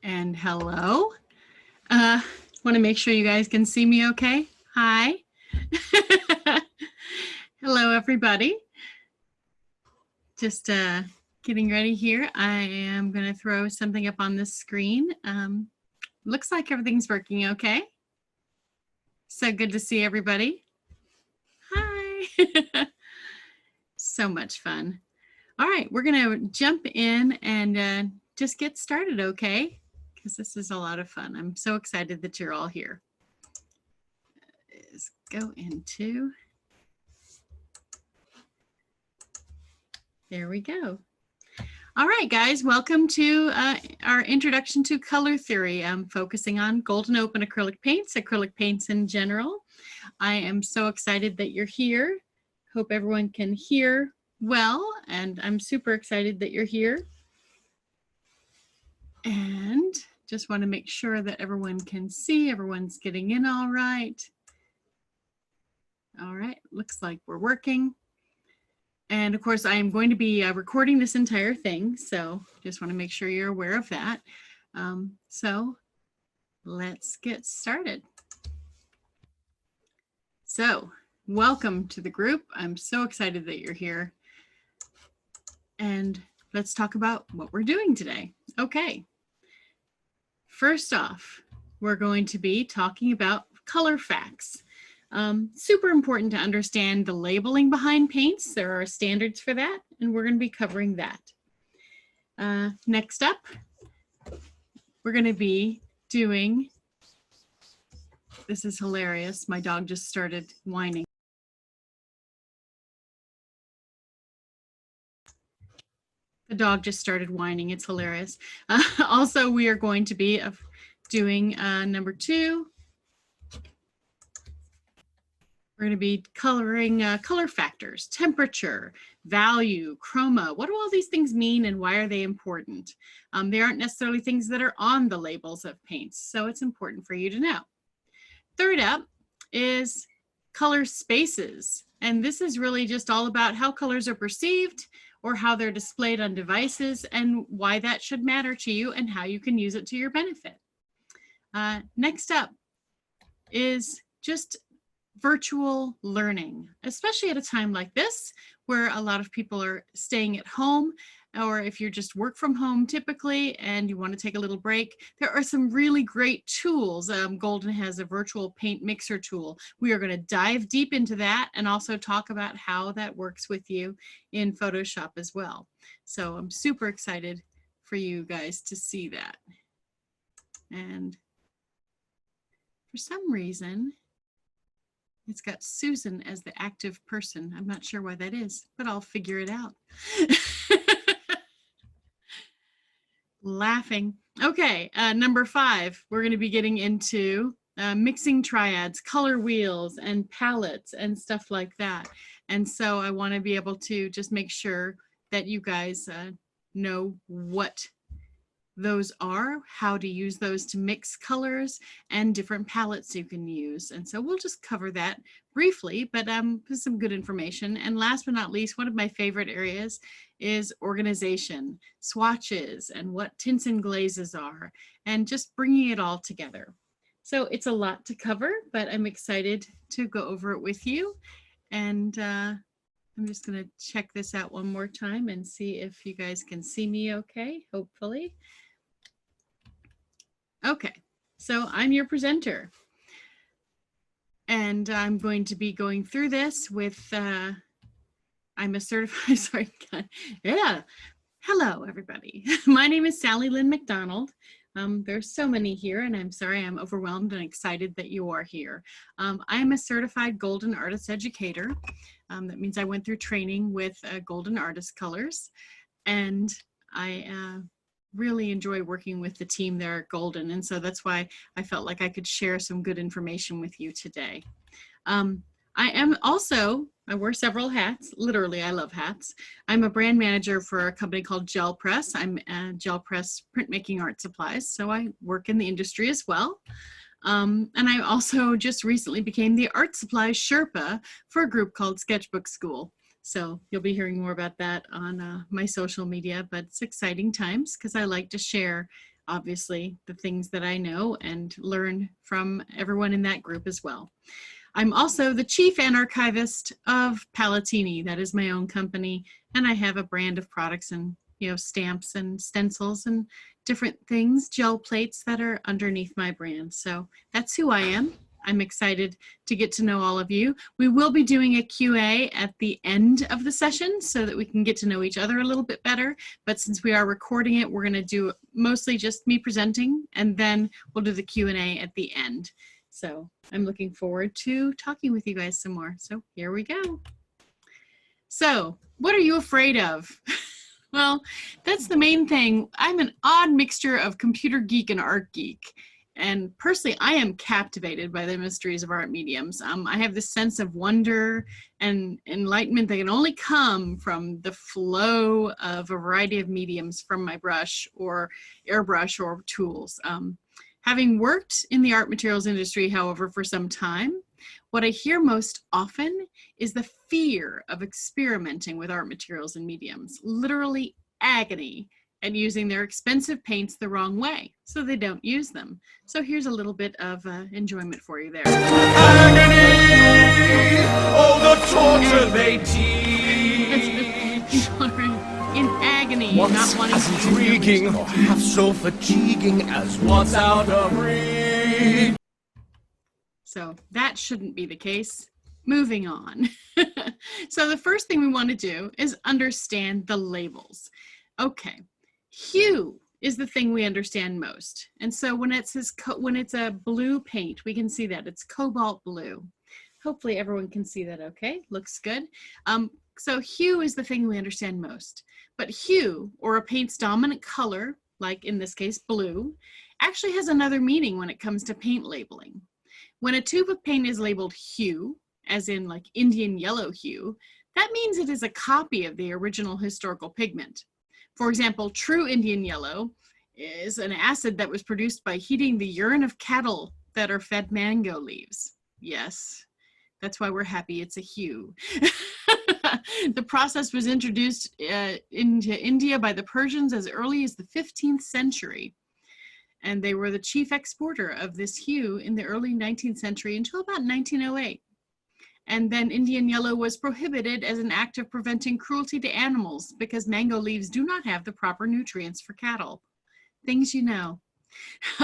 And hello. Want to make sure you guys can see me okay? Hi. Hello, everybody. Just getting ready here. I am going to throw something up on the screen. Looks like everything's working okay. So good to see everybody. Hi. So much fun. All right, we're going to jump in and just get started, okay? Because this is a lot of fun. I'm so excited that you're all here. Let's go into, there we go. All right, guys, welcome to our introduction to color theory. I'm focusing on Golden Open acrylic paints in general. I am so excited that you're here. Hope everyone can hear well, and I'm super excited that you're here. And just want to make sure that everyone can see, everyone's getting in all right. All right, looks like we're working. And of course, I am going to be recording this entire thing, so just want to make sure you're aware of that. So let's get started. So welcome to the group. I'm so excited that you're here. And let's talk about what we're doing today. Okay. First off, we're going to be talking about color facts. Super important to understand the labeling behind paints. There are standards for that, and we're going to be covering that. Next up, we're going to be doing, this is hilarious. My dog just started whining. The dog just started whining. It's hilarious. Also, we are going to be doing number 2. We're going to be coloring color factors, temperature, value, chroma. What do all these things mean and why are they important? They aren't necessarily things that are on the labels of paints, so it's important for you to know. Third up is color spaces. And this is really just all about how colors are perceived or how they're displayed on devices and why that should matter to you and how you can use it to your benefit. Next up is just virtual learning, especially at a time like this where a lot of people are staying at home, or if you're just work from home typically and you want to take a little break, there are some really great tools. Golden has a virtual paint mixer tool. We are going to dive deep into that and also talk about how that works with you in Photoshop as well. So I'm super excited for you guys to see that. And for some reason, it's got Susan as the active person. I'm not sure why that is, but I'll figure it out. Laughing. Okay, number 5, we're going to be getting into mixing triads, color wheels, and palettes and stuff like that. And so I want to be able to just make sure that you guys know what those are, how to use those to mix colors, and different palettes you can use. And so we'll just cover that briefly, but some good information. And last but not least, one of my favorite areas is organization, swatches, and what tints and glazes are, and just bringing it all together. So it's a lot to cover, but I'm excited to go over it with you. And I'm just going to check this out one more time and see if you guys can see me okay, hopefully. Okay, so I'm your presenter. And I'm going to be going through this with, I'm a certified, sorry, yeah. Hello, everybody. My name is Sally Lynn McDonald. There's so many here, and I'm sorry I'm overwhelmed and excited that you are here. I am a certified Golden Artist Educator. That means I went through training with Golden Artist Colors, and I really enjoy working with the team there at Golden, and so that's why I felt like I could share some good information with you today. I am also, I wear several hats, literally I love hats. I'm a brand manager for a company called Gel Press. I'm Gel Press Printmaking Art Supplies, so I work in the industry as well. And I also just recently became the art supplies Sherpa for a group called Sketchbook School. So you'll be hearing more about that on my social media, but it's exciting times because I like to share obviously the things that I know and learn from everyone in that group as well. I'm also the chief archivist of Palatini. That is my own company, and I have a brand of products and stamps and stencils and different things, gel plates that are underneath my brand. So that's who I am. I'm excited to get to know all of you. We will be doing a Q&A at the end of the session so that we can get to know each other a little bit better. But since we are recording it, we're going to do mostly just me presenting, and then we'll do the Q&A at the end. So I'm looking forward to talking with you guys some more. So here we go. So what are you afraid of? Well, that's the main thing. I'm an odd mixture of computer geek and art geek. And personally, I am captivated by the mysteries of art mediums. I have this sense of wonder and enlightenment that can only come from the flow of a variety of mediums from my brush or airbrush or tools. Having worked in the art materials industry, however, for some time, what I hear most often is the fear of experimenting with art materials and mediums, literally agony and using their expensive paints the wrong way, so they don't use them. So here's a little bit of enjoyment for you there. Agony, oh the torture they teach. In agony, What's not wanting as to use intriguing them. or half so fatiguing as what's out of reach? So that shouldn't be the case. Moving on. So the first thing we want to do is understand the labels. Okay. Hue is the thing we understand most. And so when it says when it's a blue paint, we can see that it's cobalt blue. Hopefully everyone can see that okay. Looks good. So hue is the thing we understand most. But hue, or a paint's dominant color, like in this case blue, actually has another meaning when it comes to paint labeling. When a tube of paint is labeled hue, as in like Indian yellow hue, that means it is a copy of the original historical pigment. For example, true Indian yellow is an acid that was produced by heating the urine of cattle that are fed mango leaves. Yes, that's why we're happy it's a hue. The process was introduced into India by the Persians as early as the 15th century. And they were the chief exporter of this hue in the early 19th century until about 1908. And then Indian yellow was prohibited as an act of preventing cruelty to animals because mango leaves do not have the proper nutrients for cattle. Things you know.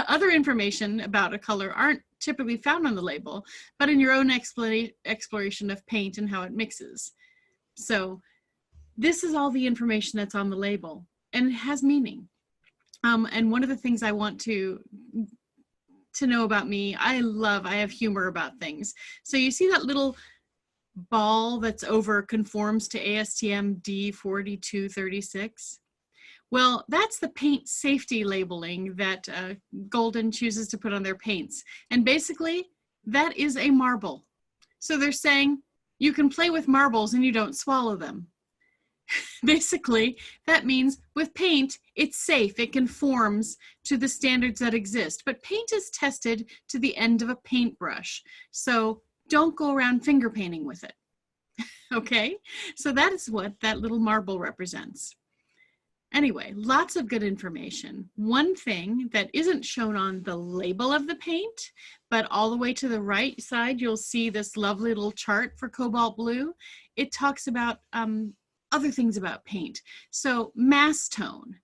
Other information about a color aren't typically found on the label, but in your own exploration of paint and how it mixes. So this is all the information that's on the label, and it has meaning. And one of the things I want to know about me, I have humor about things. So you see that little ball that's over conforms to ASTM D4236? Well, that's the paint safety labeling that Golden chooses to put on their paints. And basically, that is a marble. So they're saying you can play with marbles and you don't swallow them. Basically, that means with paint, it's safe. It conforms to the standards that exist. But paint is tested to the end of a paintbrush. So don't go around finger painting with it. Okay? So that is what that little marble represents. Anyway, lots of good information. One thing that isn't shown on the label of the paint, but all the way to the right side, you'll see this lovely little chart for cobalt blue. It talks about other things about paint. So mass tone,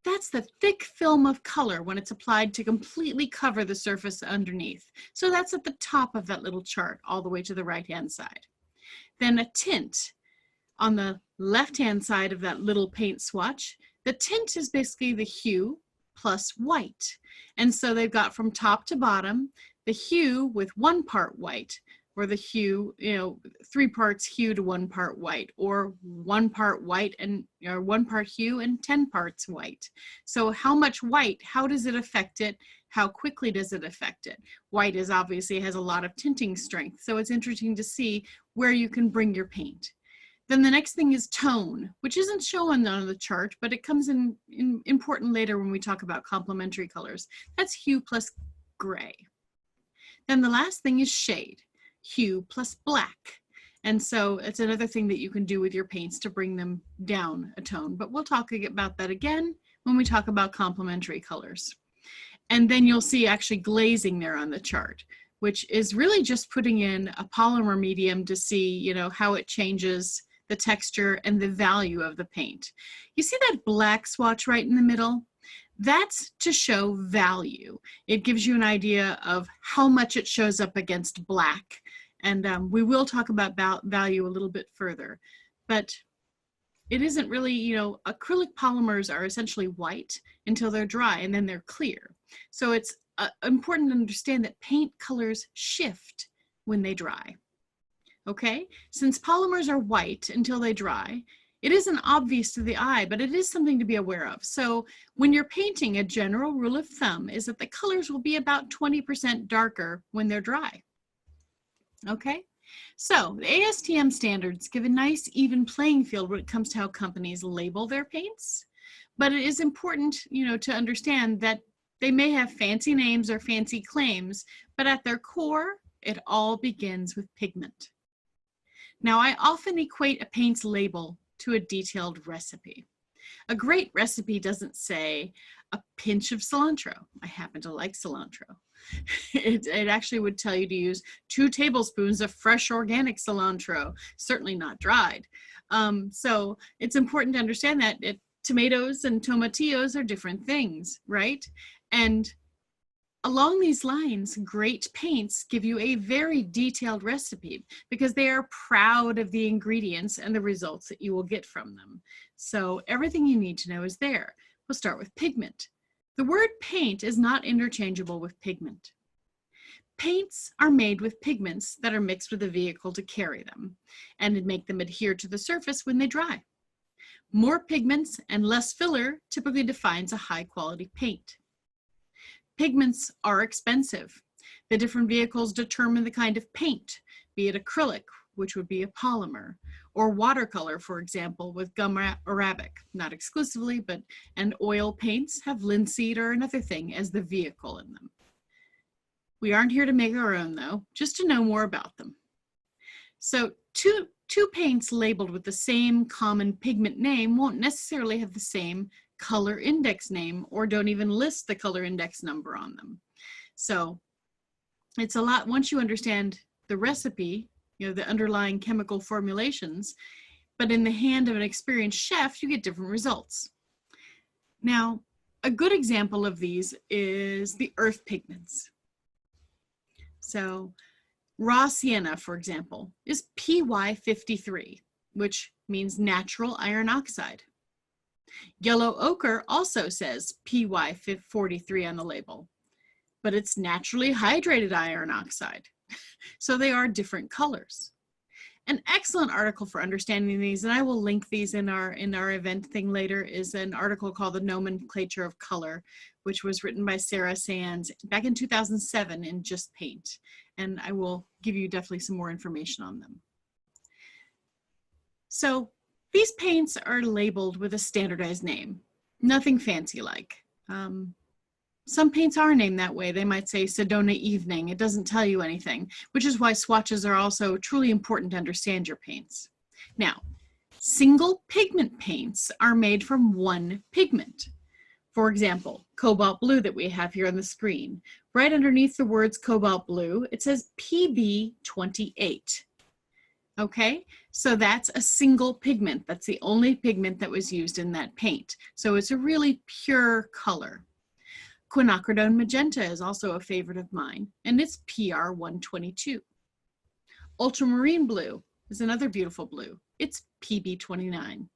that's the thick film of color when it's applied to completely cover the surface underneath. So that's at the top of that little chart, all the way to the right-hand side. Then a tint. On the left-hand side of that little paint swatch, the tint is basically the hue plus white. And so they've got from top to bottom, the hue with 1 part white, or the hue, 3 parts hue to 1 part white, or 1 part white and 1 part hue and 10 parts white. So how much white, how does it affect it? How quickly does it affect it? White is obviously has a lot of tinting strength. So it's interesting to see where you can bring your paint. Then the next thing is tone, which isn't shown on the chart, but it comes in important later when we talk about complementary colors. That's hue plus gray. Then the last thing is shade, hue plus black. And so it's another thing that you can do with your paints to bring them down a tone, but we'll talk about that again when we talk about complementary colors. And then you'll see actually glazing there on the chart, which is really just putting in a polymer medium to see, you know, how it changes the texture and the value of the paint. You see that black swatch right in the middle? That's to show value. It gives you an idea of how much it shows up against black. And we will talk about value a little bit further, but it isn't really, you know, acrylic polymers are essentially white until they're dry and then they're clear. So it's important to understand that paint colors shift when they dry. Okay, since polymers are white until they dry, it isn't obvious to the eye, but it is something to be aware of. So when you're painting, a general rule of thumb is that the colors will be about 20% darker when they're dry. Okay, so the ASTM standards give a nice even playing field when it comes to how companies label their paints, but it is important, you know, to understand that they may have fancy names or fancy claims, but at their core, it all begins with pigment. Now, I often equate a paint's label to a detailed recipe. A great recipe doesn't say a pinch of cilantro. I happen to like cilantro. It actually would tell you to use 2 tablespoons of fresh organic cilantro, certainly not dried. So it's important to understand that tomatoes and tomatillos are different things, right? And along these lines, great paints give you a very detailed recipe because they are proud of the ingredients and the results that you will get from them. So everything you need to know is there. We'll start with pigment. The word paint is not interchangeable with pigment. Paints are made with pigments that are mixed with a vehicle to carry them and make them adhere to the surface when they dry. More pigments and less filler typically defines a high quality paint. Pigments are expensive. The different vehicles determine the kind of paint, be it acrylic, which would be a polymer, or watercolor, for example, with gum arabic, not exclusively, and oil paints have linseed or another thing as the vehicle in them. We aren't here to make our own though, just to know more about them. So two paints labeled with the same common pigment name won't necessarily have the same color index name or don't even list the color index number on them. So it's a lot, once you understand the recipe, you know, the underlying chemical formulations, but in the hand of an experienced chef, you get different results. Now, a good example of these is the earth pigments. So raw sienna, for example, is PY53, which means natural iron oxide. Yellow ochre also says PY43 on the label, but it's naturally hydrated iron oxide. So they are different colors. An excellent article for understanding these, and I will link these in our event thing later, is an article called The Nomenclature of Color, which was written by Sarah Sands back in 2007 in Just Paint. And I will give you definitely some more information on them. So these paints are labeled with a standardized name, nothing fancy like. Some paints are named that way. They might say Sedona Evening. It doesn't tell you anything, which is why swatches are also truly important to understand your paints. Now, single pigment paints are made from one pigment. For example, cobalt blue that we have here on the screen. Right underneath the words cobalt blue, it says PB28. Okay, so that's a single pigment. That's the only pigment that was used in that paint. So it's a really pure color. Quinacridone magenta is also a favorite of mine, and it's PR122. Ultramarine blue is another beautiful blue. It's PB29.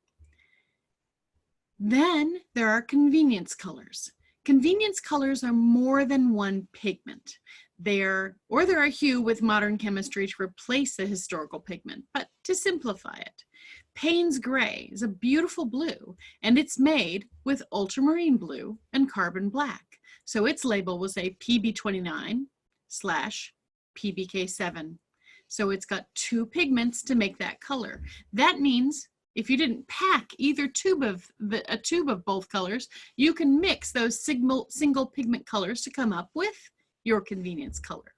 Then there are convenience colors. Convenience colors are more than one pigment. They're a hue with modern chemistry to replace the historical pigment, but to simplify it. Payne's Gray is a beautiful blue, and it's made with ultramarine blue and carbon black. So its label will say PB29/PBK7. So it's got 2 pigments to make that color. That means if you didn't pack either a tube of both colors, you can mix those single pigment colors to come up with your convenience color.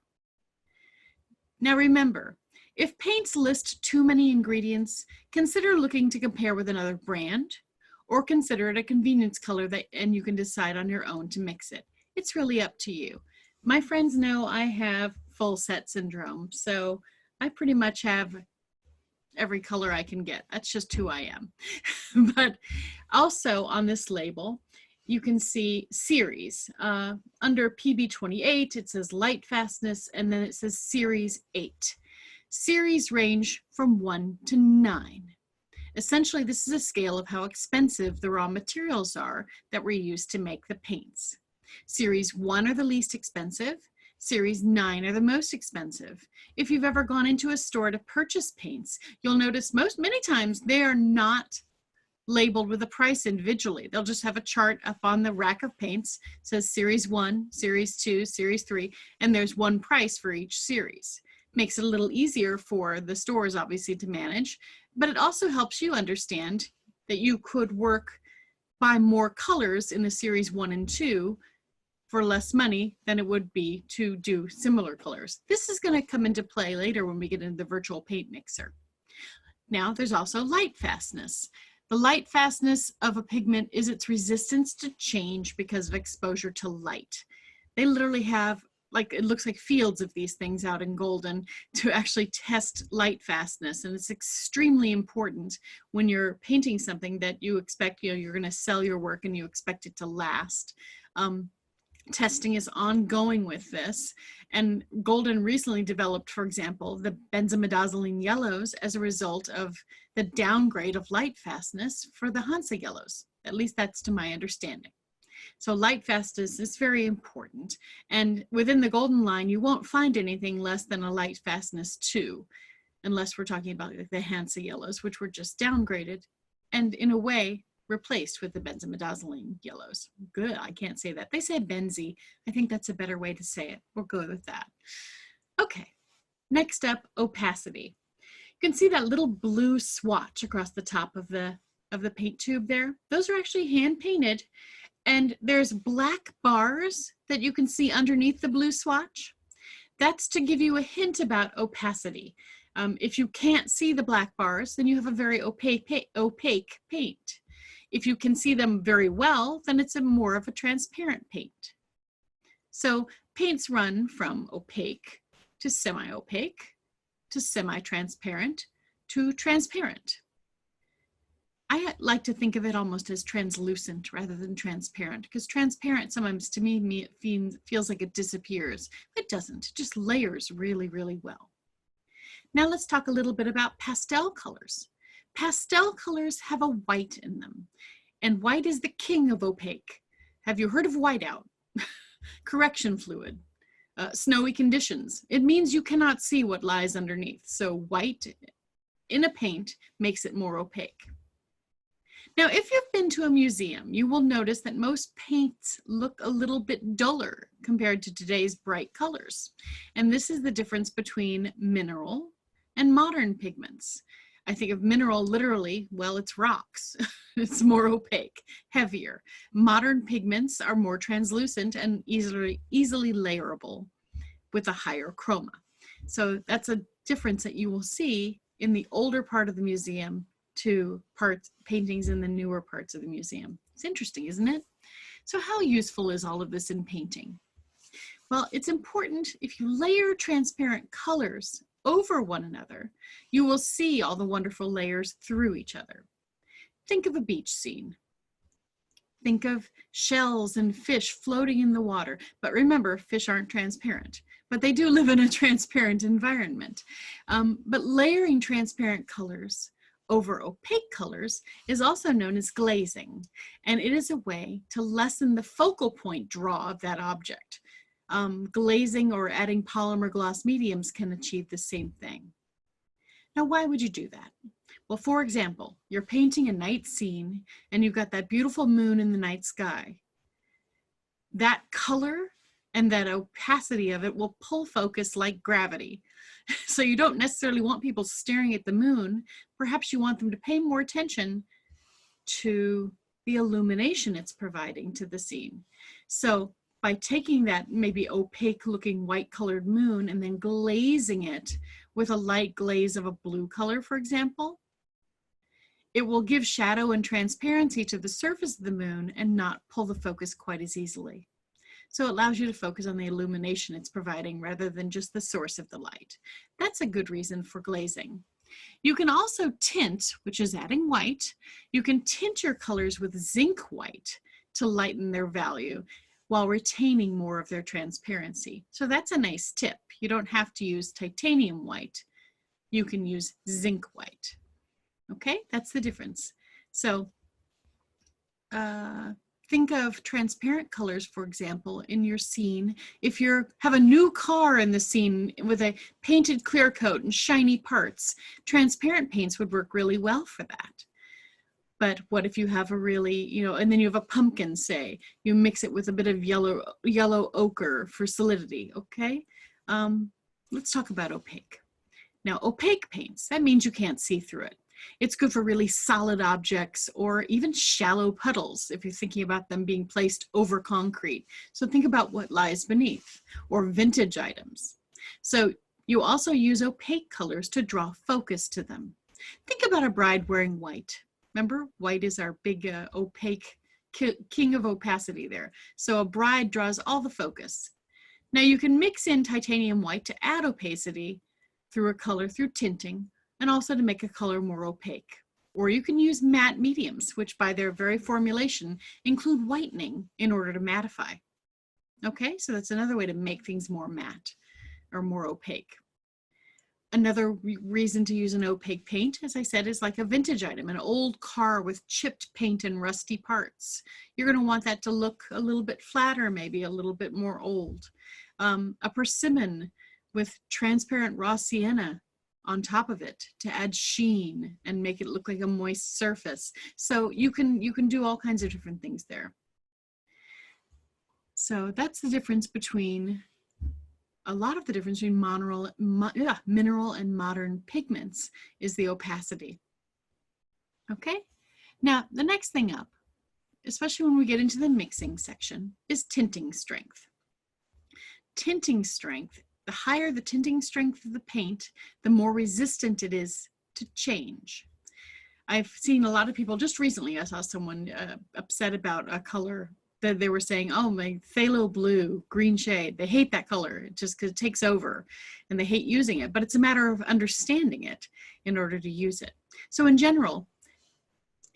Now remember, if paints list too many ingredients, consider looking to compare with another brand or consider it a convenience color and you can decide on your own to mix it. It's really up to you. My friends know I have full set syndrome, so I pretty much have every color I can get. That's just who I am. But also on this label, you can see series. Under PB28, it says light fastness, and then it says series 8. Series range from 1 to 9. Essentially, this is a scale of how expensive the raw materials are that were used to make the paints. Series 1 are the least expensive. Series 9 are the most expensive. If you've ever gone into a store to purchase paints, you'll notice many times they are not labeled with a price individually. They'll just have a chart up on the rack of paints, it says series 1, series 2, series 3, and there's one price for each series. Makes it a little easier for the stores, obviously, to manage, but it also helps you understand that you could buy more colors in the series 1 and 2 for less money than it would be to do similar colors. This is going to come into play later when we get into the virtual paint mixer. Now, there's also light fastness. The light fastness of a pigment is its resistance to change because of exposure to light. They literally have, it looks like fields of these things out in Golden to actually test light fastness. And it's extremely important when you're painting something that you expect, you're going to sell your work and you expect it to last. Testing is ongoing with this, and Golden recently developed, for example, the benzimidazoline yellows as a result of the downgrade of light fastness for the Hansa yellows. At least that's to my understanding. So light fastness is very important, and within the Golden line you won't find anything less than a light fastness 2, unless we're talking about the Hansa yellows, which were just downgraded and in a way replaced with the benzimidazoline yellows. Good, I can't say that. They say benzy. I think that's a better way to say it. We'll go with that. Okay, next up, opacity. You can see that little blue swatch across the top of the paint tube there. Those are actually hand painted, and there's black bars that you can see underneath the blue swatch. That's to give you a hint about opacity. If you can't see the black bars, then you have a very opaque paint. If you can see them very well, then it's more of a transparent paint. So paints run from opaque to semi-opaque to semi-transparent to transparent. I like to think of it almost as translucent rather than transparent, because transparent sometimes to me feels like it disappears. It doesn't, it just layers really, really well. Now let's talk a little bit about pastel colors. Pastel colors have a white in them, and white is the king of opaque. Have you heard of whiteout? Correction fluid, snowy conditions. It means you cannot see what lies underneath. So white in a paint makes it more opaque. Now, if you've been to a museum, you will notice that most paints look a little bit duller compared to today's bright colors. And this is the difference between mineral and modern pigments. I think of mineral literally, well, it's rocks. It's more opaque, heavier. Modern pigments are more translucent and easily layerable with a higher chroma. So that's a difference that you will see in the older part of the museum to paintings in the newer parts of the museum. It's interesting, isn't it? So how useful is all of this in painting? Well, it's important if you layer transparent colors over one another, you will see all the wonderful layers through each other. Think of a beach scene. Think of shells and fish floating in the water. But remember, fish aren't transparent, but they do live in a transparent environment. But layering transparent colors over opaque colors is also known as glazing, and it is a way to lessen the focal point draw of that object. Glazing or adding polymer gloss mediums can achieve the same thing. Now, why would you do that? Well, for example, you're painting a night scene and you've got that beautiful moon in the night sky. That color and that opacity of it will pull focus like gravity. So you don't necessarily want people staring at the moon. Perhaps you want them to pay more attention to the illumination it's providing to the scene. So by taking that maybe opaque looking white colored moon and then glazing it with a light glaze of a blue color, for example, It will give shadow and transparency to the surface of the moon and not pull the focus quite as easily. So it allows you to focus on the illumination it's providing rather than just the source of the light. That's a good reason for glazing. You can also tint, which is adding white. You can tint your colors with zinc white to lighten their value while retaining more of their transparency. So that's a nice tip. You don't have to use titanium white. You can use zinc white. Okay, that's the difference. So think of transparent colors, for example, in your scene. If you have a new car in the scene with a painted clear coat and shiny parts, transparent paints would work really well for that. But what if you have a really, and then you have a pumpkin, say, you mix it with a bit of yellow ochre for solidity, okay? Let's talk about opaque. Now, opaque paints, that means you can't see through it. It's good for really solid objects or even shallow puddles if you're thinking about them being placed over concrete. So think about what lies beneath, or vintage items. So you also use opaque colors to draw focus to them. Think about a bride wearing white. Remember, white is our big opaque king of opacity there. So a bride draws all the focus. Now you can mix in titanium white to add opacity through a color through tinting, and also to make a color more opaque. Or you can use matte mediums, which by their very formulation include whitening in order to mattify. Okay, so that's another way to make things more matte or more opaque. Another reason to use an opaque paint, as I said, is like a vintage item, an old car with chipped paint and rusty parts. You're going to want that to look a little bit flatter, maybe a little bit more old. A persimmon with transparent raw sienna on top of it to add sheen and make it look like a moist surface. So you can do all kinds of different things there. So that's the difference between, a lot of the difference between mineral and modern pigments is the opacity. Okay, now the next thing up, especially when we get into the mixing section, is tinting strength. Tinting strength, the higher the tinting strength of the paint, the more resistant it is to change. I've seen a lot of people, just recently I saw someone upset about a color that they were saying, oh, my phthalo blue, green shade, they hate that color just because it takes over and they hate using it, but it's a matter of understanding it in order to use it. So in general,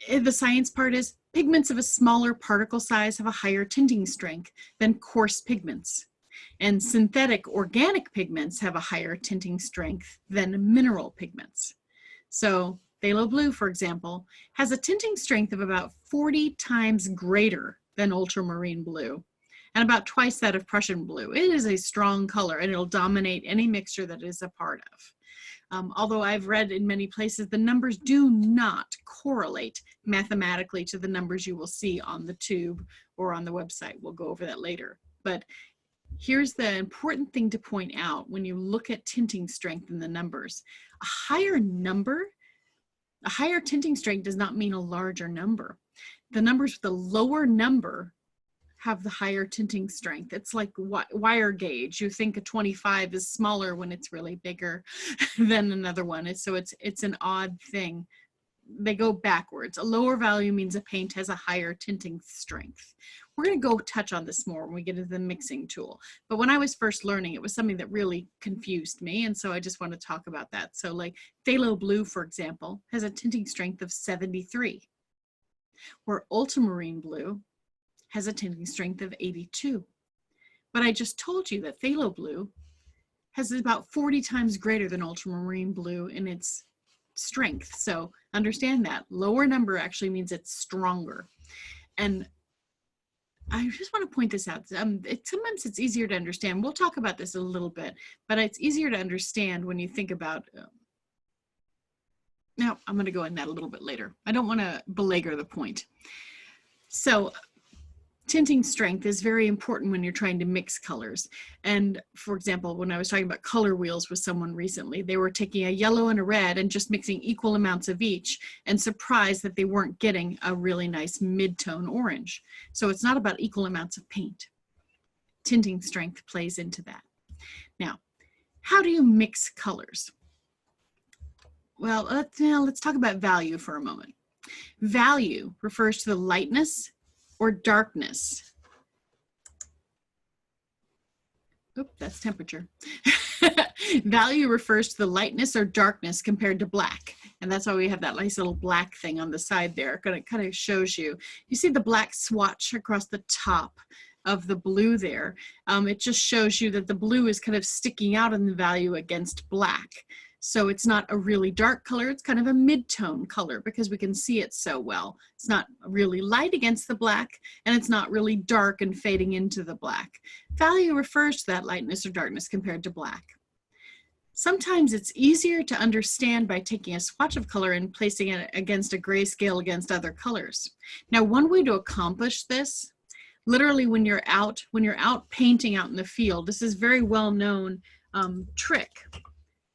the science part is pigments of a smaller particle size have a higher tinting strength than coarse pigments. And synthetic organic pigments have a higher tinting strength than mineral pigments. So phthalo blue, for example, has a tinting strength of about 40 times greater than ultramarine blue and about twice that of Prussian blue. It is a strong color and it'll dominate any mixture that it is a part of. Although I've read in many places, the numbers do not correlate mathematically to the numbers you will see on the tube or on the website. We'll go over that later. But here's the important thing to point out when you look at tinting strength in the numbers. A higher tinting strength does not mean a larger number. The numbers with the lower number have the higher tinting strength. It's like wire gauge. You think a 25 is smaller when it's really bigger than another one. So it's an odd thing. They go backwards. A lower value means a paint has a higher tinting strength. We're going to go touch on this more when we get into the mixing tool. But when I was first learning, it was something that really confused me. And so I just want to talk about that. So like phthalo blue, for example, has a tinting strength of 73, where ultramarine blue has a tinting strength of 82. But I just told you that phthalo blue has about 40 times greater than ultramarine blue in its strength. So understand that. Lower number actually means it's stronger. And I just want to point this out. Sometimes it's easier to understand. We'll talk about this a little bit, but it's easier to understand when you think about, now I'm going to go in that a little bit later. I don't want to belabor the point. So tinting strength is very important when you're trying to mix colors. And for example, when I was talking about color wheels with someone recently, they were taking a yellow and a red and just mixing equal amounts of each and surprised that they weren't getting a really nice mid-tone orange. So it's not about equal amounts of paint. Tinting strength plays into that. Now, how do you mix colors? Well, let's talk about value for a moment. Value refers to the lightness or darkness. Oop, that's temperature. Value refers to the lightness or darkness compared to black. And that's why we have that nice little black thing on the side there. It kind of shows you. You see the black swatch across the top of the blue there. It just shows you that the blue is kind of sticking out in the value against black. So it's not a really dark color, it's kind of a mid-tone color because we can see it so well. It's not really light against the black, and it's not really dark and fading into the black. Value refers to that lightness or darkness compared to black. Sometimes it's easier to understand by taking a swatch of color and placing it against a grayscale against other colors. Now, one way to accomplish this, literally when you're out painting out in the field, this is a very well-known trick.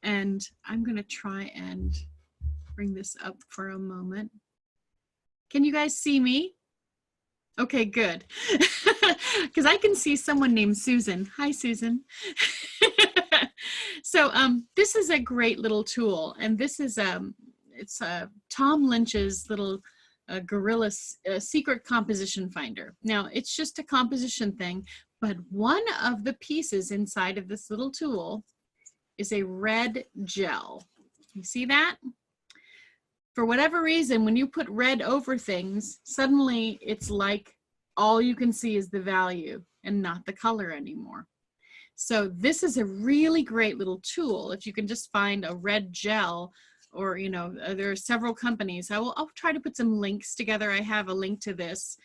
And I'm going to try and bring this up for a moment. Can you guys see me? Okay, good. Because I can see someone named Susan. Hi, Susan. So this is a great little tool. And this is it's Tom Lynch's little Gorilla Secret Composition Finder. Now, it's just a composition thing, but one of the pieces inside of this little tool is a red gel. You see that? For whatever reason, when you put red over things, suddenly it's like all you can see is the value and not the color anymore. So this is a really great little tool. If you can just find a red gel, or there are several companies. I'll try to put some links together. I have a link to this,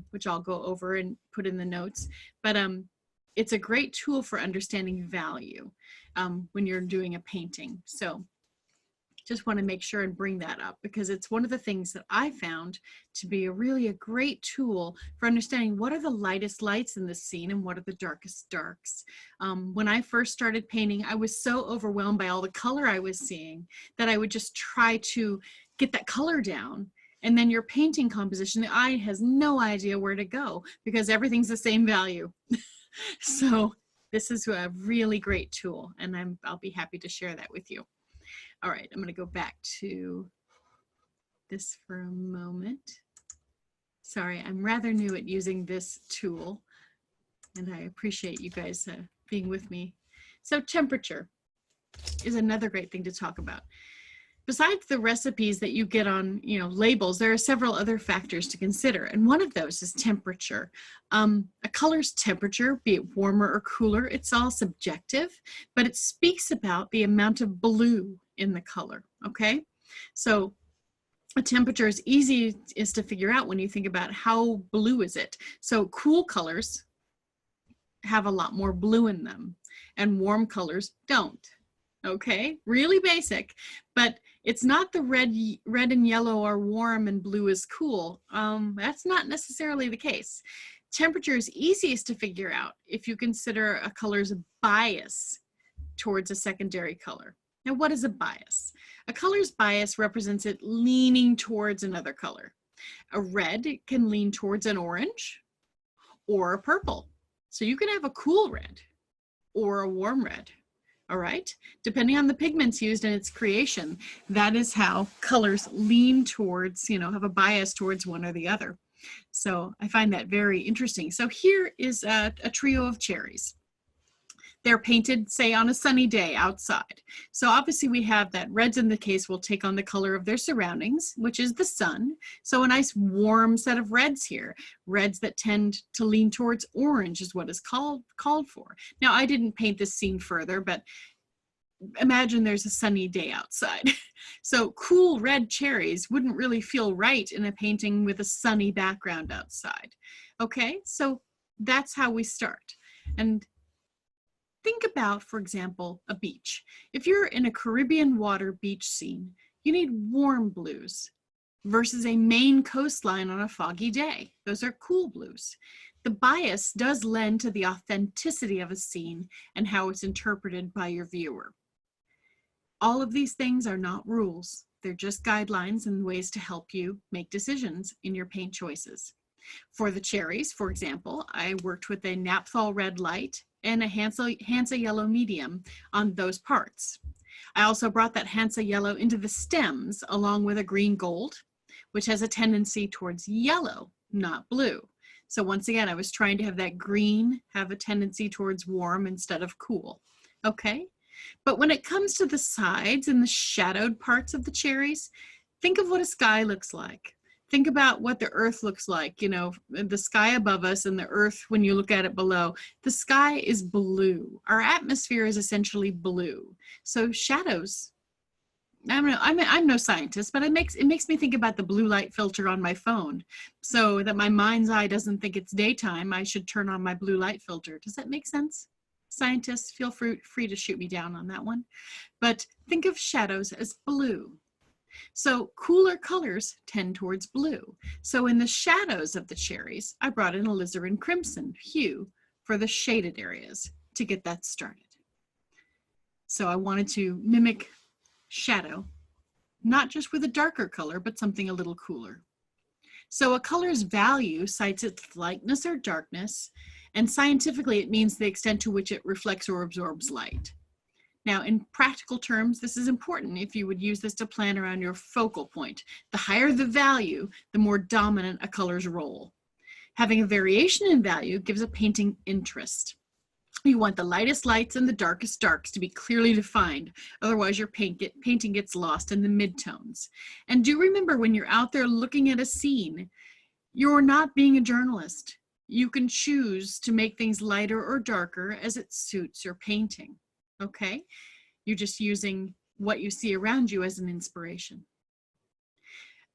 which I'll go over and put in the notes. But it's a great tool for understanding value when you're doing a painting. So just want to make sure and bring that up because it's one of the things that I found to be a great tool for understanding what are the lightest lights in the scene and what are the darkest darks. When I first started painting, I was so overwhelmed by all the color I was seeing that I would just try to get that color down. And then your painting composition, the eye has no idea where to go because everything's the same value. So this is a really great tool, and I'll be happy to share that with you. All right, I'm going to go back to this for a moment. Sorry, I'm rather new at using this tool, and I appreciate you guys being with me. So temperature is another great thing to talk about. Besides the recipes that you get on, labels, there are several other factors to consider, and one of those is temperature. A color's temperature, be it warmer or cooler, it's all subjective, but it speaks about the amount of blue in the color, okay? So a temperature is easy to figure out when you think about how blue is it. So cool colors have a lot more blue in them, and warm colors don't. Okay, really basic, but it's not the red and yellow are warm and blue is cool. That's not necessarily the case. Temperature is easiest to figure out if you consider a color's bias towards a secondary color. Now, what is a bias? A color's bias represents it leaning towards another color. A red can lean towards an orange or a purple. So you can have a cool red or a warm red. All right, depending on the pigments used in its creation, that is how colors lean towards, have a bias towards one or the other. So I find that very interesting. So here is a trio of cherries. They're painted, say, on a sunny day outside. So obviously we have that reds in the case will take on the color of their surroundings, which is the sun. So a nice warm set of reds here. Reds that tend to lean towards orange is what is called for. Now, I didn't paint this scene further, but imagine there's a sunny day outside. So cool red cherries wouldn't really feel right in a painting with a sunny background outside. Okay, so that's how we start. And think about, for example, a beach. If you're in a Caribbean water beach scene, you need warm blues versus a Maine coastline on a foggy day. Those are cool blues. The bias does lend to the authenticity of a scene and how it's interpreted by your viewer. All of these things are not rules. They're just guidelines and ways to help you make decisions in your paint choices. For the cherries, for example, I worked with a Naphthol red light and a Hansa yellow medium on those parts. I also brought that Hansa yellow into the stems along with a green gold, which has a tendency towards yellow, not blue. So once again, I was trying to have that green have a tendency towards warm instead of cool. Okay? But when it comes to the sides and the shadowed parts of the cherries, think of what a sky looks like. Think about what the earth looks like, you know, the sky above us and the earth when you look at it below. The sky is blue. Our atmosphere is essentially blue. So shadows, I don't know, I'm no scientist, but it makes me think about the blue light filter on my phone so that my mind's eye doesn't think it's daytime. I should turn on my blue light filter. Does that make sense? Scientists, feel free to shoot me down on that one. But think of shadows as blue. So cooler colors tend towards blue. So in the shadows of the cherries, I brought in alizarin crimson hue for the shaded areas to get that started. So I wanted to mimic shadow, not just with a darker color, but something a little cooler. So a color's value cites its lightness or darkness, and scientifically it means the extent to which it reflects or absorbs light. Now, in practical terms, this is important if you would use this to plan around your focal point. The higher the value, the more dominant a color's role. Having a variation in value gives a painting interest. You want the lightest lights and the darkest darks to be clearly defined. Otherwise, your painting gets lost in the midtones. And do remember, when you're out there looking at a scene, you're not being a journalist. You can choose to make things lighter or darker as it suits your painting. Okay, you're just using what you see around you as an inspiration.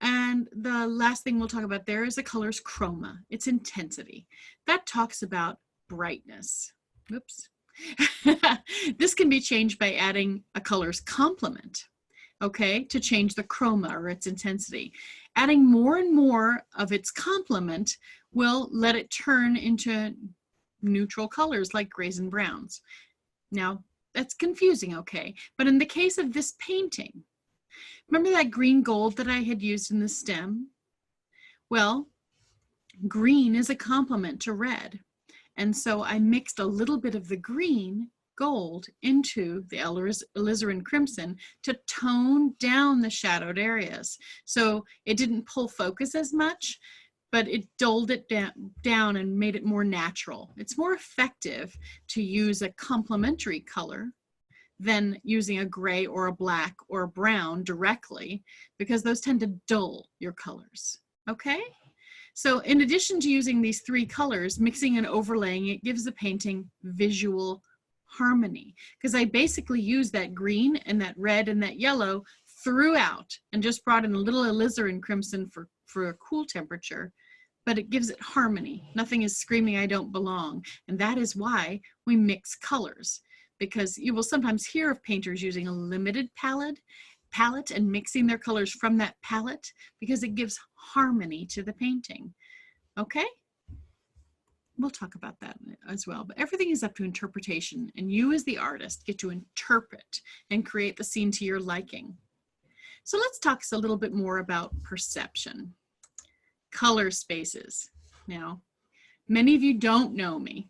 And the last thing we'll talk about there is the color's chroma, its intensity. That talks about brightness. Oops. This can be changed by adding a color's complement, okay, to change the chroma or its intensity. Adding more and more of its complement will let it turn into neutral colors like grays and browns. Now, that's confusing, okay? But in the case of this painting, remember that green gold that I had used in the stem? Well, green is a complement to red. And so I mixed a little bit of the green gold into the alizarin crimson to tone down the shadowed areas. So it didn't pull focus as much, but it dulled it down and made it more natural. It's more effective to use a complementary color than using a gray or a black or a brown directly, because those tend to dull your colors, okay? So in addition to using these three colors, mixing and overlaying, it gives the painting visual harmony, because I basically used that green and that red and that yellow throughout and just brought in a little alizarin crimson for a cool temperature, but it gives it harmony. Nothing is screaming, I don't belong. And that is why we mix colors, because you will sometimes hear of painters using a limited palette and mixing their colors from that palette because it gives harmony to the painting. Okay? We'll talk about that as well, but everything is up to interpretation, and you as the artist get to interpret and create the scene to your liking. So let's talk a little bit more about perception. Color spaces. Now, many of you don't know me.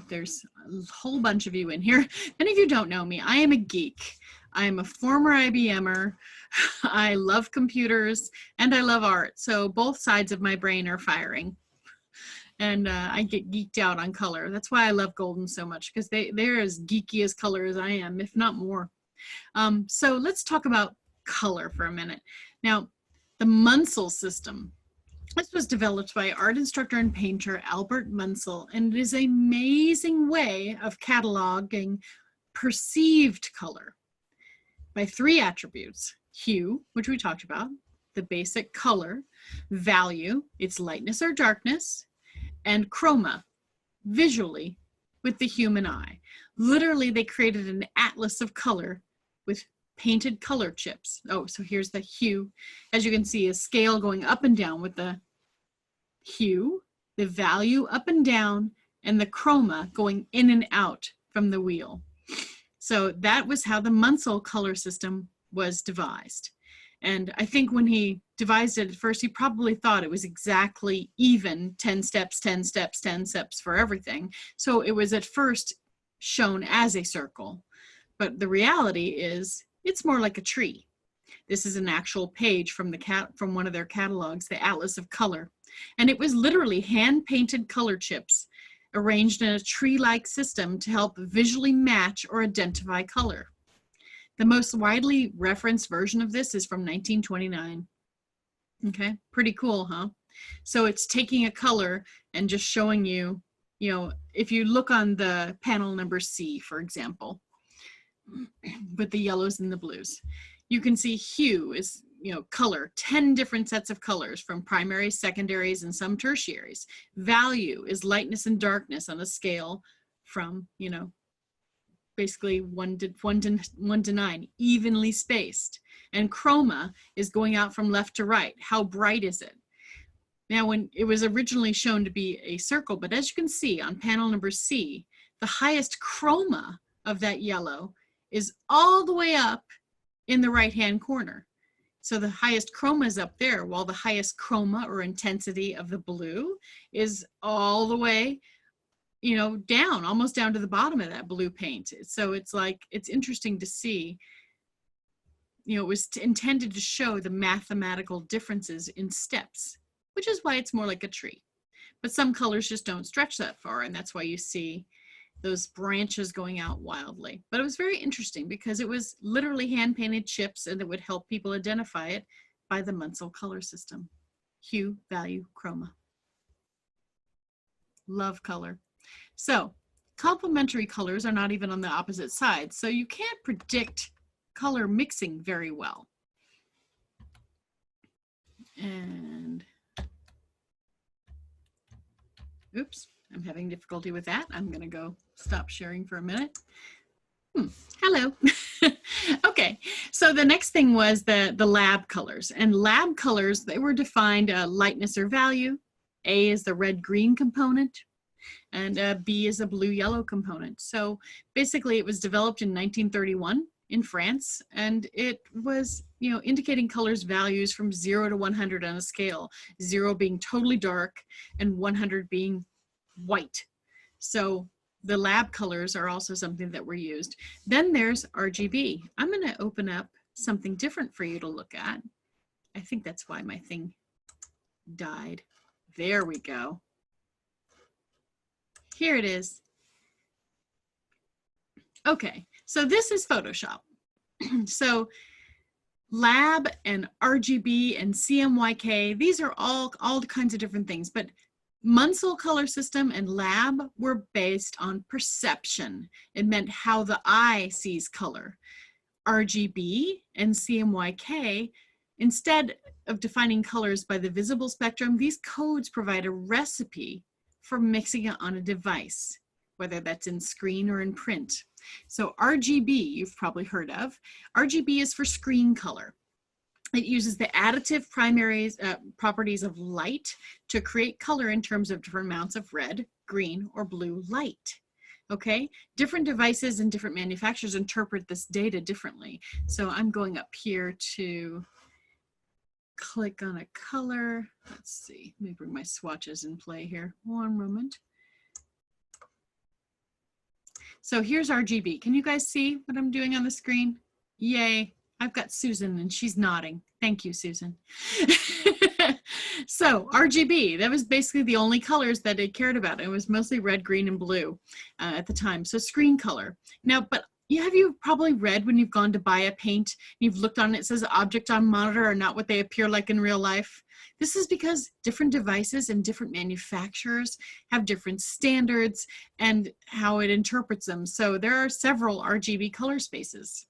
There's a whole bunch of you in here. Many of you don't know me. I am a geek. I am a former IBMer. I love computers and I love art. So both sides of my brain are firing. And I get geeked out on color. That's why I love Golden so much, because they're as geeky as color as I am, if not more. So let's talk about color for a minute. Now, the Munsell system. This was developed by art instructor and painter Albert Munsell, and it is an amazing way of cataloging perceived color by three attributes: hue, which we talked about, the basic color, value, its lightness or darkness, and chroma, visually with the human eye. Literally, they created an atlas of color with painted color chips. Oh, so here's the hue. As you can see, a scale going up and down with the hue, the value up and down, and the chroma going in and out from the wheel. So that was how the Munsell color system was devised. And I think when he devised it at first, he probably thought it was exactly even 10 steps, 10 steps, 10 steps for everything. So it was at first shown as a circle. But the reality is it's more like a tree. This is an actual page from from one of their catalogs, the Atlas of Color. And it was literally hand-painted color chips arranged in a tree-like system to help visually match or identify color. The most widely referenced version of this is from 1929. Okay, pretty cool, huh? So it's taking a color and just showing you, you know, if you look on the panel number C, for example, with the yellows and the blues, you can see hue is, you know, color, 10 different sets of colors from primaries, secondaries, and some tertiaries. Value is lightness and darkness on a scale from, you know, basically 1 to 9, evenly spaced. And chroma is going out from left to right. How bright is it? Now, when it was originally shown to be a circle, but as you can see on panel number C, the highest chroma of that yellow is all the way up in the right-hand corner. So the highest chroma is up there, while the highest chroma or intensity of the blue is all the way, you know, down, almost down to the bottom of that blue paint. So it's like, it's interesting to see, you know, it was intended to show the mathematical differences in steps, which is why it's more like a tree. But some colors just don't stretch that far, and that's why you see those branches going out wildly. But it was very interesting because it was literally hand-painted chips, and it would help people identify it by the Munsell color system. Hue, value, chroma. Love color. So complementary colors are not even on the opposite side, so you can't predict color mixing very well. And oops, I'm having difficulty with that. I'm gonna go stop sharing for a minute. Hello. Okay, so the next thing was the lab colors. And lab colors, they were defined lightness or value. A is the red-green component, and B is a blue-yellow component. So basically it was developed in 1931 in France, and it was, you know, indicating colors values from 0 to 100 on a scale, 0 being totally dark and 100 being white. So the lab colors are also something that were used. Then there's RGB. I'm going to open up something different for you to look at. I think that's why my thing died. There we go. Here it is. Okay, so this is Photoshop. So lab and RGB and CMYK, these are all kinds of different things, but Munsell color system and lab were based on perception. It meant how the eye sees color. RGB and CMYK, instead of defining colors by the visible spectrum, these codes provide a recipe for mixing it on a device, whether that's in screen or in print. So RGB, you've probably heard of. RGB is for screen color. It uses the additive properties of light to create color in terms of different amounts of red, green, or blue light. Okay, different devices and different manufacturers interpret this data differently. So I'm going up here to click on a color. Let's see, let me bring my swatches in play here. One moment. So here's RGB. Can you guys see what I'm doing on the screen? Yay. I've got Susan and she's nodding. Thank you, Susan. So RGB, that was basically the only colors that it cared about. It was mostly red, green, and blue at the time. So screen color. Now, but have you probably read when you've gone to buy a paint, you've looked on it, it says object on monitor are not what they appear like in real life. This is because different devices and different manufacturers have different standards and how it interprets them. So there are several RGB color spaces.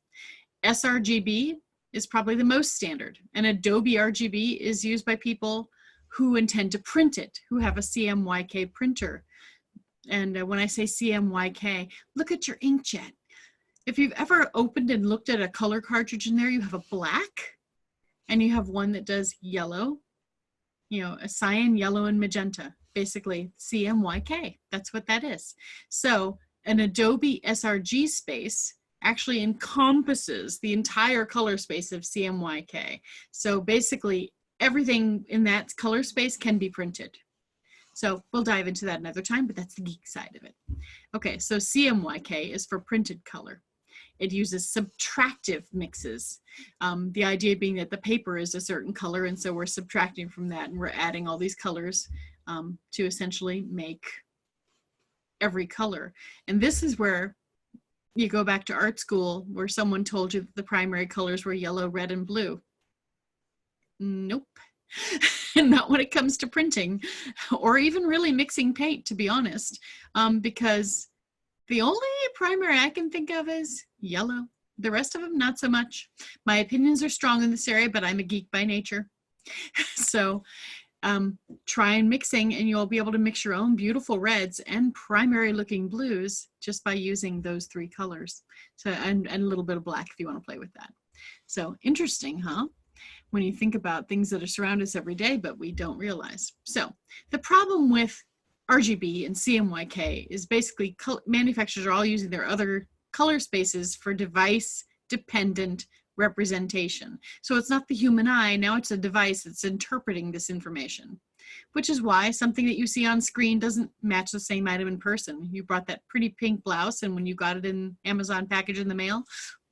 sRGB is probably the most standard, and Adobe RGB is used by people who intend to print it, who have a CMYK printer. And when I say CMYK, look at your inkjet. If you've ever opened and looked at a color cartridge in there, you have a black, and you have one that does yellow, you know, a cyan, yellow, and magenta, basically CMYK. That's what that is. So an Adobe sRG space actually encompasses the entire color space of CMYK. So basically everything in that color space can be printed. So we'll dive into that another time, but that's the geek side of it. Okay, so CMYK is for printed color. It uses subtractive mixes. The idea being that the paper is a certain color, and so we're subtracting from that, and we're adding all these colors to essentially make every color. And this is where you go back to art school, where someone told you that the primary colors were yellow, red, and blue. Nope. Not when it comes to printing, or even really mixing paint, to be honest, because the only primary I can think of is yellow. The rest of them, not so much. My opinions are strong in this area, but I'm a geek by nature. So try and mixing, and you'll be able to mix your own beautiful reds and primary looking blues just by using those three colors. So, and a little bit of black if you want to play with that. So interesting, huh? When you think about things that are surround us every day, but we don't realize. So the problem with RGB and CMYK is basically manufacturers are all using their other color spaces for device dependent representation. So it's not the human eye, now it's a device that's interpreting this information, which is why something that you see on screen doesn't match the same item in person. You brought that pretty pink blouse, and when you got it in Amazon package in the mail,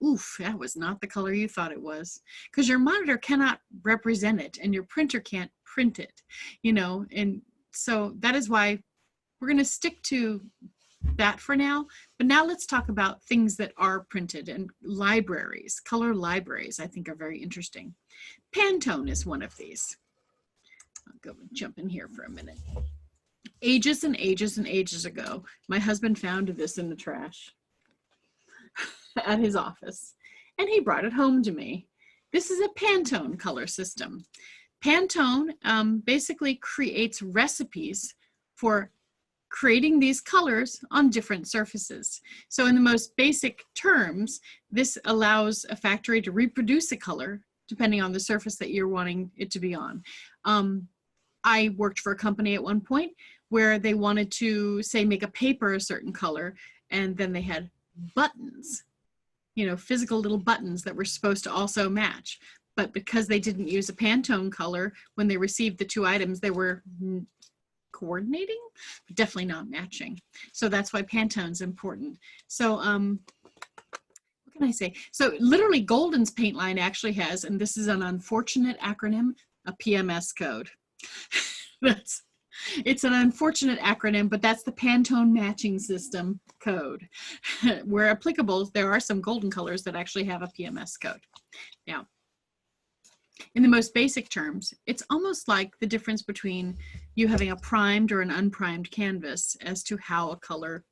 oof, that was not the color you thought it was, because your monitor cannot represent it and your printer can't print it, you know. And so that is why we're going to stick to that for now. But now let's talk about things that are printed, and libraries. Color libraries I think are very interesting. Pantone is one of these. I'll go and jump in here for a minute. Ages and ages and ages ago, my husband found this in the trash at his office, and he brought it home to me. This is a Pantone color system. Pantone basically creates recipes for creating these colors on different surfaces. So in the most basic terms, this allows a factory to reproduce a color depending on the surface that you're wanting it to be on. I worked for a company at one point where they wanted to, say, make a paper a certain color, and then they had buttons, you know, physical little buttons that were supposed to also match. But because they didn't use a Pantone color, when they received the two items, they were coordinating, but definitely not matching. So that's why Pantone's important. So what can I say? So literally Golden's paint line actually has, and this is an unfortunate acronym, a PMS code. It's an unfortunate acronym, but that's the Pantone matching system code. Where applicable, there are some Golden colors that actually have a PMS code. Now, in the most basic terms, it's almost like the difference between you having a primed or an unprimed canvas as to how a color,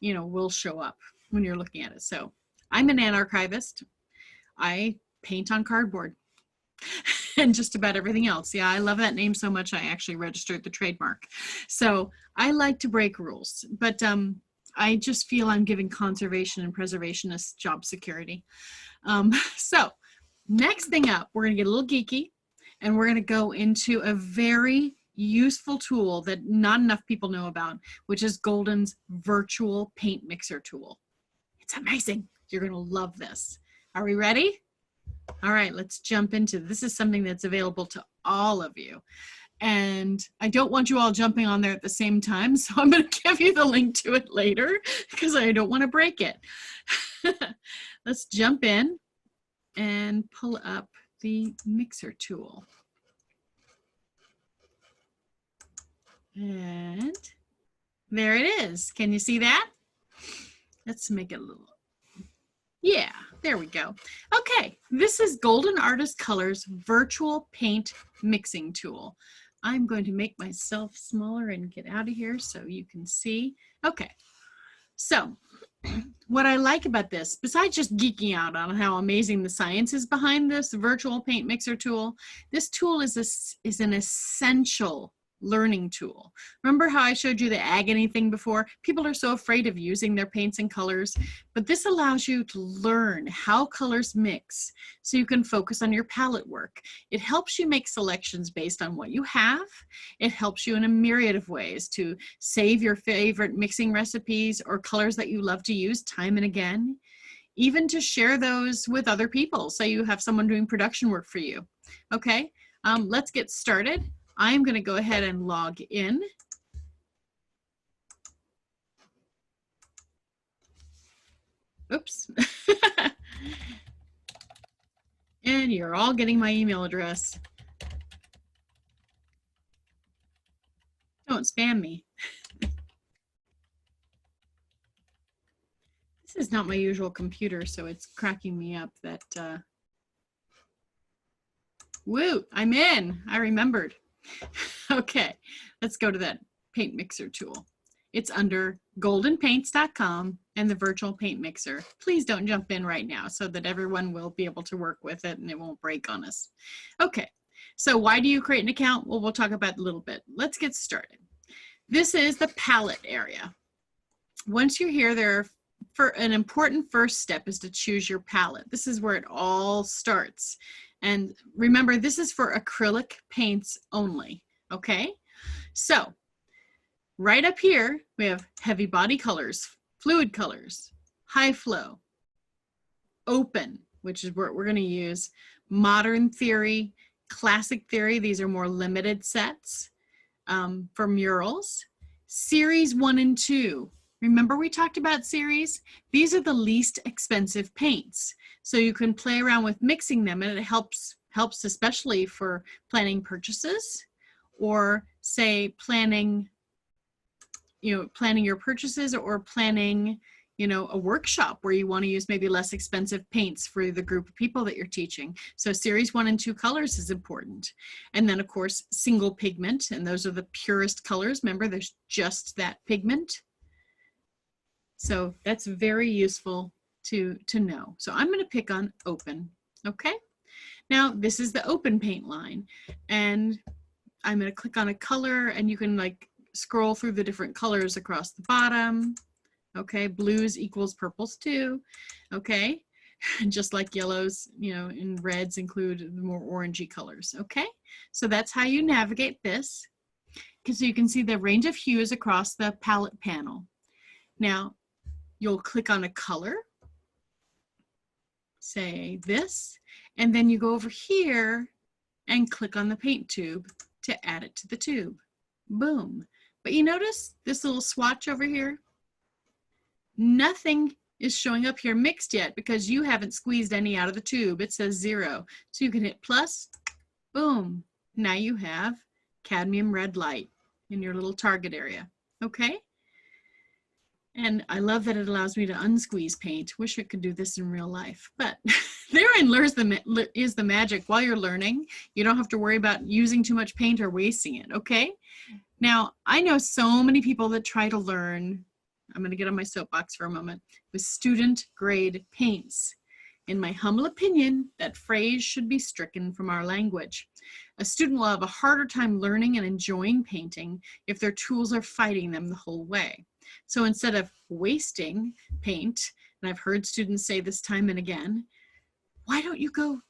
you know, will show up when you're looking at it. So I'm an archivist. I paint on cardboard and just about everything else. Yeah, I love that name so much, I actually registered the trademark. So I like to break rules, but I just feel I'm giving conservation and preservationists job security. So next thing up, we're going to get a little geeky, and we're going to go into a very useful tool that not enough people know about, which is Golden's virtual paint mixer tool. It's amazing. You're going to love this. Are we ready? All right, let's jump into this. Is something that's available to all of you. And I don't want you all jumping on there at the same time, so I'm going to give you the link to it later because I don't want to break it. Let's jump in and pull up the mixer tool. And there it is. Can you see that? Let's make it a little, yeah, there we go. Okay, this is Golden Artist Colors Virtual Paint Mixing Tool. I'm going to make myself smaller and get out of here so you can see. Okay, so what I like about this, besides just geeking out on how amazing the science is behind this virtual paint mixer tool, this tool is an essential learning tool. Remember how I showed you the agony thing before? People are so afraid of using their paints and colors, but this allows you to learn how colors mix so you can focus on your palette work. It helps you make selections based on what you have. It helps you in a myriad of ways to save your favorite mixing recipes or colors that you love to use time and again, even to share those with other people so you have someone doing production work for you. Okay, let's get started. I'm going to go ahead and log in. Oops. And you're all getting my email address. Don't spam me. This is not my usual computer, so it's cracking me up that, woo, I'm in. I remembered. Okay, let's go to that paint mixer tool. It's under goldenpaints.com and the virtual paint mixer. Please don't jump in right now so that everyone will be able to work with it and it won't break on us. Okay, so why do you create an account? Well, we'll talk about it a little bit. Let's get started. This is the palette area. Once you're here, for an important first step is to choose your palette. This is where it all starts. And remember, this is for acrylic paints only, okay? So right up here, we have heavy body colors, fluid colors, high flow, open, which is what we're going to use, modern theory, classic theory. These are more limited sets for murals. Series 1 and 2. Remember we talked about series? These are the least expensive paints. So you can play around with mixing them, and it helps especially for planning purchases, or say planning your purchases, or planning, a workshop where you want to use maybe less expensive paints for the group of people that you're teaching. So series 1 and 2 colors is important. And then of course, single pigment, and those are the purest colors. Remember, there's just that pigment. So that's very useful to know. So I'm going to pick on open. Okay. Now this is the open paint line, and I'm going to click on a color, and you can like scroll through the different colors across the bottom. Okay, blues equals purples too. Okay, just like yellows, and reds include the more orangey colors. Okay, so that's how you navigate this, because you can see the range of hues across the palette panel. Now you'll click on a color, say this, and then you go over here and click on the paint tube to add it to the tube. Boom. But you notice this little swatch over here? Nothing is showing up here mixed yet because you haven't squeezed any out of the tube. It says 0. So you can hit plus, boom. Now you have cadmium red light in your little target area. Okay? And I love that it allows me to unsqueeze paint. Wish it could do this in real life, but therein is the magic. While you're learning, you don't have to worry about using too much paint or wasting it, okay? Now, I know so many people that try to learn, I'm gonna get on my soapbox for a moment, with student grade paints. In my humble opinion, that phrase should be stricken from our language. A student will have a harder time learning and enjoying painting if their tools are fighting them the whole way. So instead of wasting paint, and I've heard students say this time and again, why don't you don't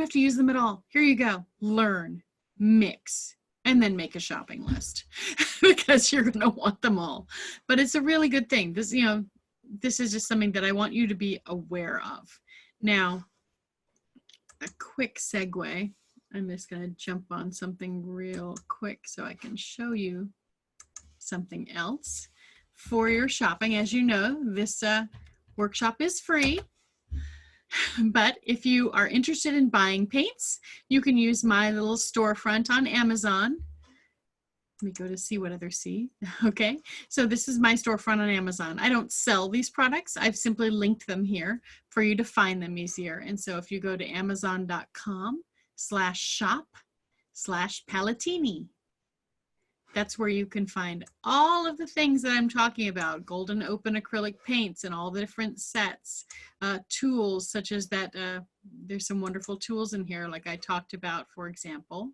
have to use them at all. Here you go, learn, mix, and then make a shopping list because you're gonna want them all. But it's a really good thing. This is just something that I want you to be aware of. Now, a quick segue. I'm just gonna jump on something real quick so I can show you something else. For your shopping, as you know, this workshop is free, but if you are interested in buying paints, you can use my little storefront on Amazon. Let me go to see what others see. Okay, so this is my storefront on Amazon. I don't sell these products. I've simply linked them here for you to find them easier. And so if you go to amazon.com/shop/Palatini, that's where you can find all of the things that I'm talking about, golden open acrylic paints and all the different sets, tools such as that, there's some wonderful tools in here like I talked about, for example,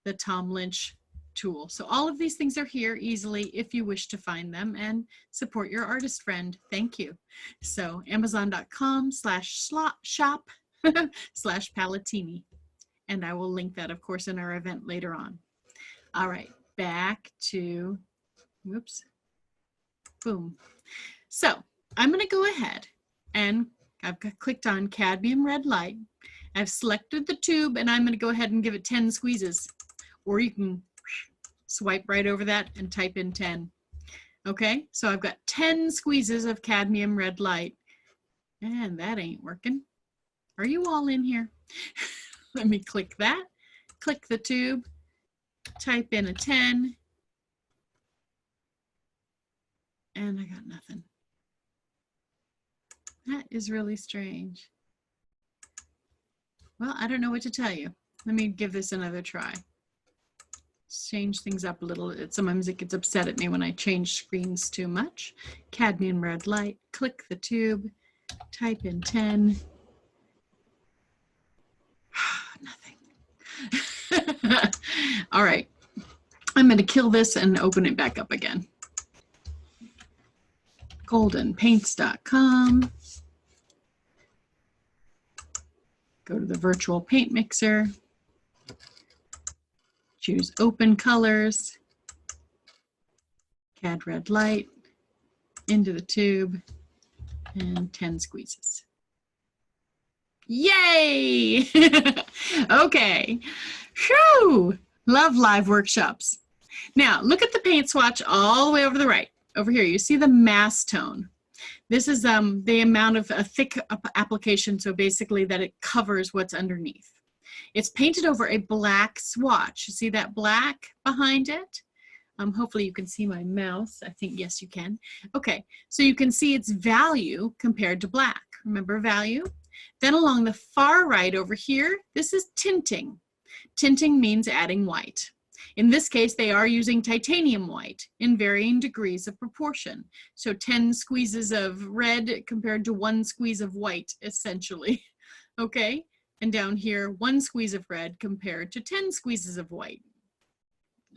the Tom Lynch tool. So all of these things are here easily if you wish to find them and support your artist friend. Thank you. So amazon.com/shop/Palatini. And I will link that, of course, in our event later on. All right. Back to, whoops, boom. So I'm going to go ahead and I've clicked on cadmium red light. I've selected the tube and I'm going to go ahead and give it 10 squeezes, or you can swipe right over that and type in 10. Okay, so I've got 10 squeezes of cadmium red light, and that ain't working. Are you all in here? Let me click that, click the tube, type in a 10, and I got nothing. That is really strange. Well, I don't know what to tell you. Let me give this another try. Change things up a little. Sometimes it gets upset at me when I change screens too much. Cadmium red light, click the tube, type in 10. Nothing. All right, I'm going to kill this and open it back up again. goldenpaints.com. Go to the virtual paint mixer. Choose open colors, CAD red light, into the tube, and 10 squeezes. Yay! Okay. Whew! Love live workshops. Now, look at the paint swatch all the way over the right. Over here, you see the mass tone. This is the amount of a thick application, so basically that it covers what's underneath. It's painted over a black swatch. You see that black behind it? Hopefully you can see my mouse. I think, yes, you can. Okay, so you can see its value compared to black. Remember value? Then along the far right over here, this is tinting. Tinting means adding white. In this case, they are using titanium white in varying degrees of proportion. So 10 squeezes of red compared to 1 squeeze of white, essentially. Okay? And down here, 1 squeeze of red compared to 10 squeezes of white.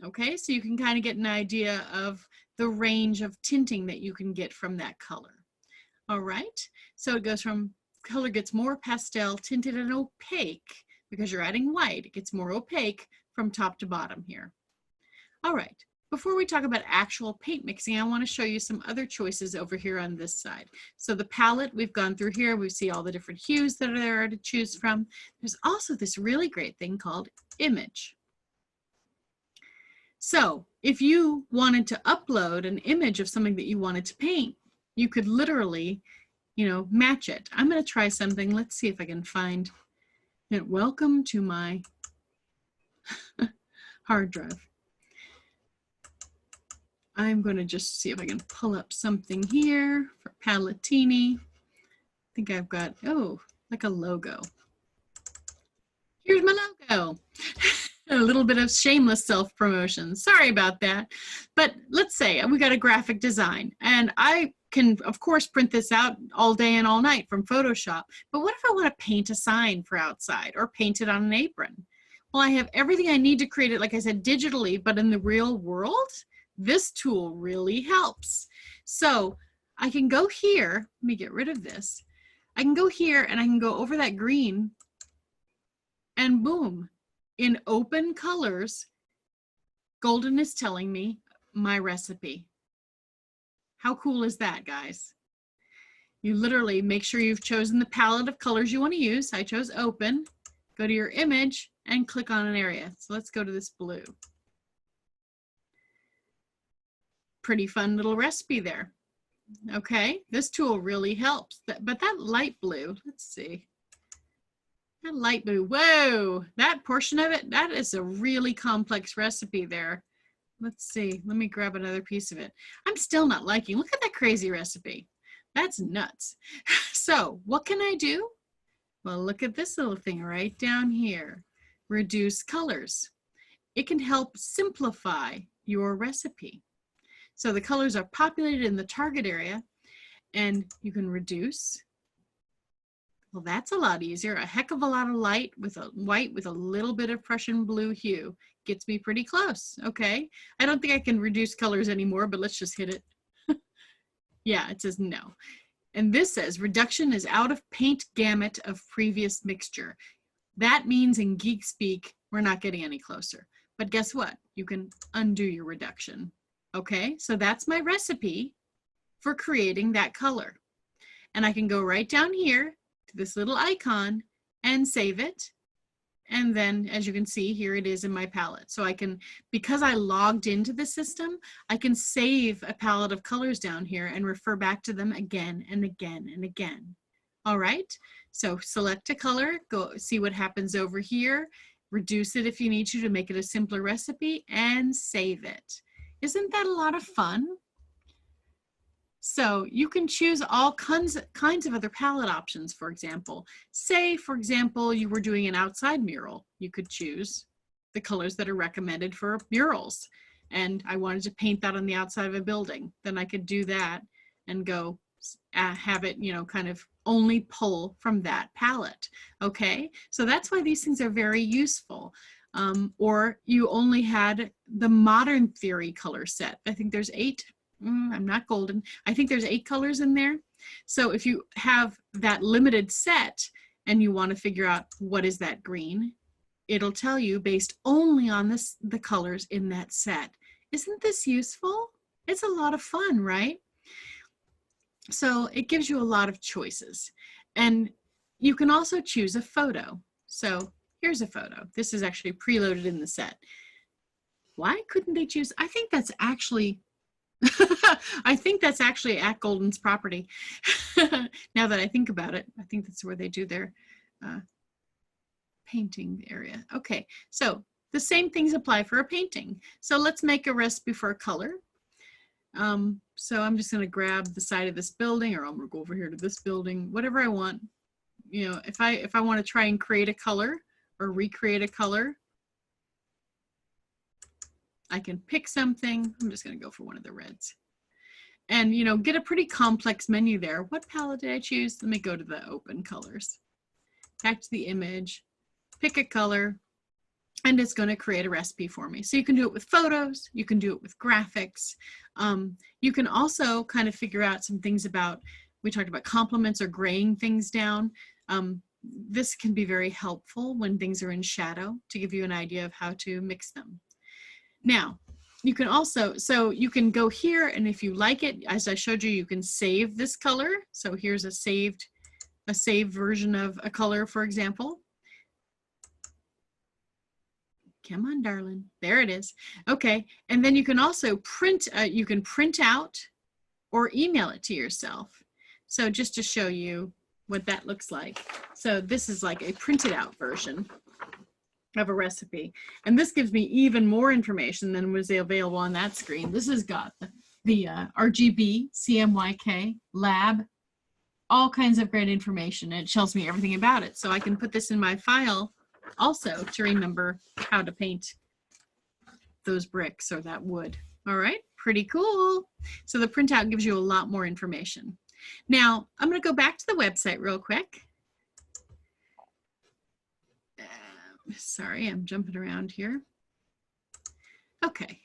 Okay, so you can kind of get an idea of the range of tinting that you can get from that color. All right, so it goes from color gets more pastel, tinted, and opaque because you're adding white. It gets more opaque from top to bottom here. All right. Before we talk about actual paint mixing, I want to show you some other choices over here on this side. So the palette, we've gone through here. We see all the different hues that are there to choose from. There's also this really great thing called image. So if you wanted to upload an image of something that you wanted to paint, you could literally, match it. I'm going to try something. Let's see if I can find it. Welcome to my hard drive. I'm going to just see if I can pull up something here for Palatini. I think I've got, like a logo. Here's my logo. A little bit of shameless self-promotion. Sorry about that. But let's say we got a graphic design, and I can, of course, print this out all day and all night from Photoshop. But what if I want to paint a sign for outside or paint it on an apron? Well, I have everything I need to create it, like I said, digitally, but in the real world, this tool really helps. So I can go here, let me get rid of this. I can go here and I can go over that green and boom, in open colors, Golden is telling me my recipe. How cool is that, guys? You literally make sure you've chosen the palette of colors you want to use. I chose open. Go to your image and click on an area. So let's go to this blue. Pretty fun little recipe there. Okay, this tool really helps. But that light blue, let's see. That light blue, whoa, that portion of it, that is a really complex recipe there. Let's see, let me grab another piece of it. I'm still not liking, look at that crazy recipe. That's nuts. So what can I do? Well, look at this little thing right down here. Reduce colors. It can help simplify your recipe. So the colors are populated in the target area and you can reduce. Well, that's a lot easier. A heck of a lot of light with a white with a little bit of Prussian blue hue. Gets me pretty close, okay? I don't think I can reduce colors anymore, but let's just hit it. Yeah, it says no. And this says reduction is out of paint gamut of previous mixture. That means in geek speak, we're not getting any closer. But guess what? You can undo your reduction. Okay, so that's my recipe for creating that color. And I can go right down here to this little icon and save it. And then, as you can see, here it is in my palette. So I can, because I logged into the system, I can save a palette of colors down here and refer back to them again and again and again. All right, so select a color, go see what happens over here, reduce it if you need to make it a simpler recipe, and save it. Isn't that a lot of fun? So you can choose all kinds of other palette options, for example. Say, for example, you were doing an outside mural. You could choose the colors that are recommended for murals. And I wanted to paint that on the outside of a building. Then I could do that and go have it, you know, kind of only pull from that palette. Okay, so that's why these things are very useful. Or you only had the modern theory color set. I think there's 8. I'm not golden. I think there's 8 colors in there. So if you have that limited set and you want to figure out what is that green, it'll tell you based only on the colors in that set. Isn't this useful? It's a lot of fun, right? So it gives you a lot of choices. And you can also choose a photo. So here's a photo. This is actually preloaded in the set. Why couldn't they choose? I think that's actually I think that's actually at Golden's property. Now that I think about it, I think that's where they do their painting area. Okay, so the same things apply for a painting. So let's make a recipe for a color. So I'm just going to grab the side of this building, or I'm going to go over here to this building, whatever I want. You know, if I want to try and create a color or recreate a color, I can pick something. I'm just going to go for one of the reds. And, you know, get a pretty complex menu there. What palette did I choose? Let me go to the open colors. Back to the image, pick a color, and it's going to create a recipe for me. So you can do it with photos. You can do it with graphics. You can also kind of figure out some things about, we talked about complements or graying things down. This can be very helpful when things are in shadow to give you an idea of how to mix them. Now, you can also, so you can go here, and if you like it, as I showed you, you can save this color. So here's a saved version of a color, for example. Come on, darling. There it is. Okay, and then you can also print, you can print out or email it to yourself. So just to show you what that looks like. So this is like a printed out version of a recipe. And this gives me even more information than was available on that screen. This has got the RGB, CMYK, lab, all kinds of great information. And it tells me everything about it. So I can put this in my file also to remember how to paint those bricks or that wood. All right, pretty cool. So the printout gives you a lot more information. Now, I'm going to go back to the website real quick. Sorry, I'm jumping around here. Okay.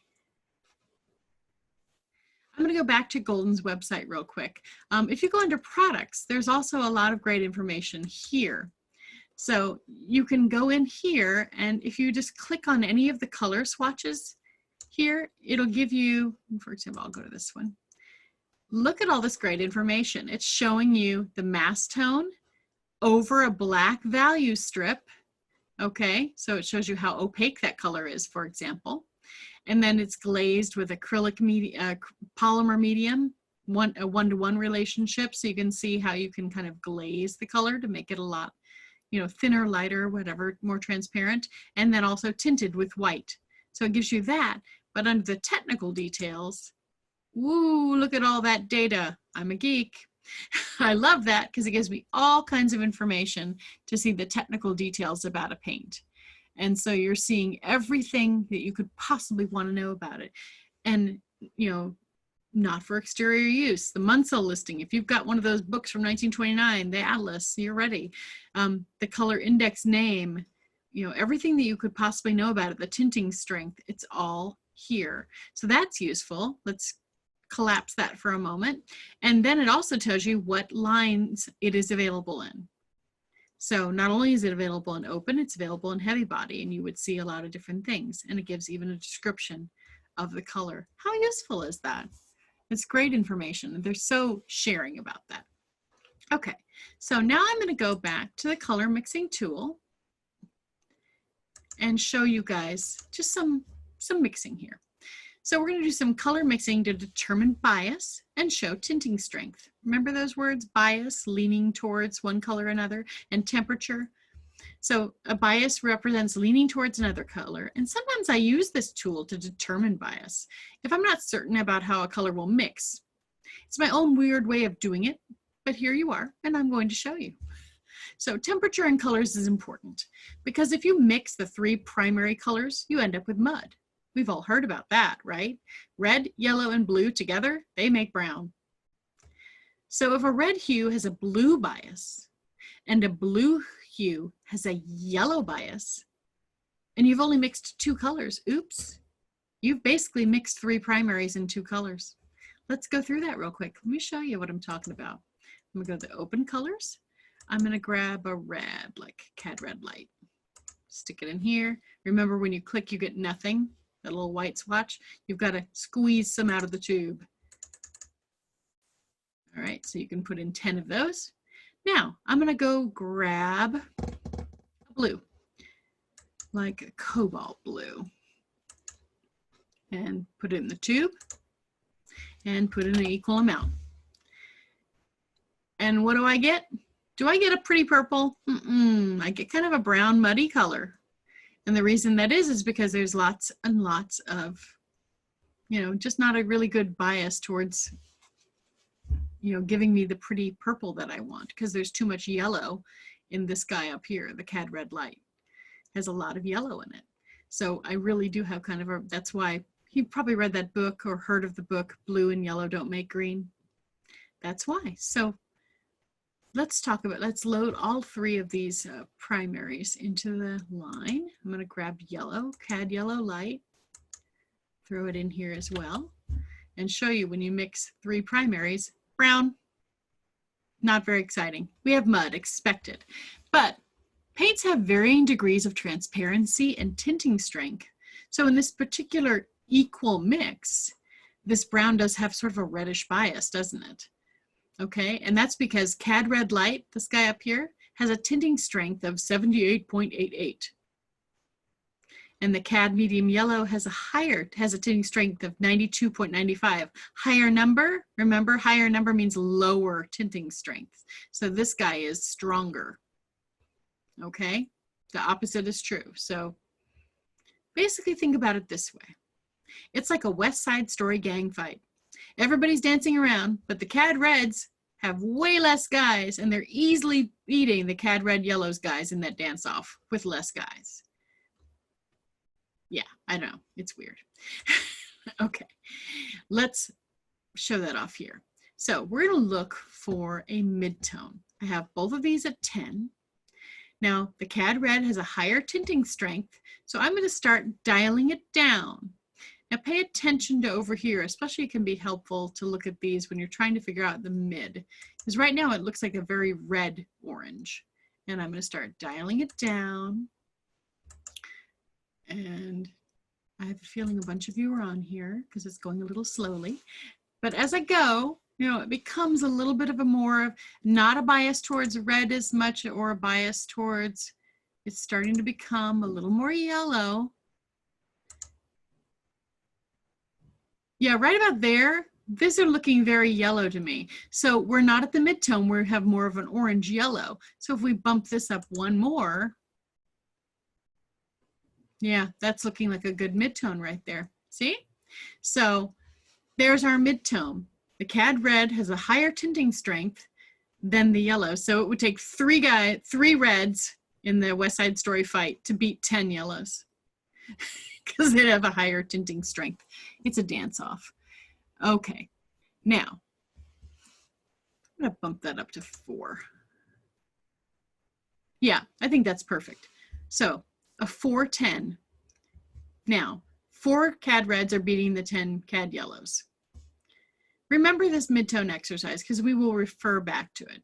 I'm going to go back to Golden's website real quick. If you go under products, there's also a lot of great information here. So you can go in here, and if you just click on any of the color swatches here, it'll give you, for example, I'll go to this one. Look at all this great information. It's showing you the mass tone over a black value strip. Okay, so it shows you how opaque that color is, for example. And then it's glazed with acrylic polymer medium, a one-to-one relationship. So you can see how you can kind of glaze the color to make it a lot, you know, thinner, lighter, whatever, more transparent. And then also tinted with white. So it gives you that. But under the technical details, woo, look at all that data. I'm a geek. I love that because it gives me all kinds of information to see the technical details about a paint. And so you're seeing everything that you could possibly want to know about it. And, you know, not for exterior use. The Munsell listing, if you've got one of those books from 1929, the Atlas, you're ready. The color index name, you know, everything that you could possibly know about it, the tinting strength, it's all here. So that's useful. Let's collapse that for a moment. And then it also tells you what lines it is available in. So not only is it available in open, it's available in heavy body, and you would see a lot of different things. And it gives even a description of the color. How useful is that? It's great information. They're so sharing about that. Okay, so now I'm going to go back to the color mixing tool and show you guys just some mixing here. So we're going to do some color mixing to determine bias and show tinting strength. Remember those words, bias, leaning towards one color or another, and temperature? So a bias represents leaning towards another color, and sometimes I use this tool to determine bias if I'm not certain about how a color will mix. It's my own weird way of doing it, but here you are, and I'm going to show you. So temperature in colors is important because if you mix the three primary colors, you end up with mud. We've all heard about that, right? Red, yellow, and blue together, they make brown. So if a red hue has a blue bias and a blue hue has a yellow bias, and you've only mixed two colors, oops, you've basically mixed three primaries in two colors. Let's go through that real quick. Let me show you what I'm talking about. I'm gonna go to the open colors. I'm gonna grab a red, like CAD red light. Stick it in here. Remember when you click, you get nothing, that little white swatch. You've gotta squeeze some out of the tube. All right, so you can put in 10 of those. Now, I'm gonna go grab a blue, like a cobalt blue, and put it in the tube and put in an equal amount. And what do I get? Do I get a pretty purple? I get kind of a brown muddy color. And the reason that is because there's lots and lots of, just not a really good bias towards, giving me the pretty purple that I want, because there's too much yellow in this guy up here. The CAD red light has a lot of yellow in it. So I really do have kind of a, that's why you probably read that book or heard of the book, Blue and Yellow Don't Make Green. That's why. So let's load all three of these primaries into the line. I'm going to grab yellow, CAD yellow light, throw it in here as well, and show you when you mix three primaries, brown, not very exciting. We have mud, expected. But paints have varying degrees of transparency and tinting strength. So in this particular equal mix, this brown does have sort of a reddish bias, doesn't it? Okay, and that's because CAD red light, this guy up here, has a tinting strength of 78.88. And the CAD medium yellow has a tinting strength of 92.95. Higher number, remember, higher number means lower tinting strength. So this guy is stronger. Okay, the opposite is true. So basically think about it this way. It's like a West Side Story gang fight. Everybody's dancing around, but the CAD reds have way less guys, and they're easily beating the CAD red yellows guys in that dance off with less guys. Yeah, I know, it's weird. Okay, let's show that off here. So we're gonna look for a midtone. I have both of these at 10. Now the CAD red has a higher tinting strength, so I'm gonna start dialing it down. Now pay attention to over here, especially it can be helpful to look at these when you're trying to figure out the mid. Because right now it looks like a very red orange. And I'm going to start dialing it down. And I have a feeling a bunch of you are on here because it's going a little slowly. But as I go, it becomes a little bit of a more, not a bias towards red as much or a bias towards, it's starting to become a little more yellow. Yeah, right about there, these are looking very yellow to me. So we're not at the midtone, we have more of an orange yellow. So if we bump this up one more, yeah, that's looking like a good midtone right there. See? So there's our midtone. The CAD red has a higher tinting strength than the yellow. So it would take three reds in the West Side Story fight to beat 10 yellows. Because they have a higher tinting strength. It's a dance-off. Okay, now, I'm gonna bump that up to 4. Yeah, I think that's perfect. So, a 4-10. Now, 4 CAD reds are beating the 10 CAD yellows. Remember this midtone exercise, because we will refer back to it.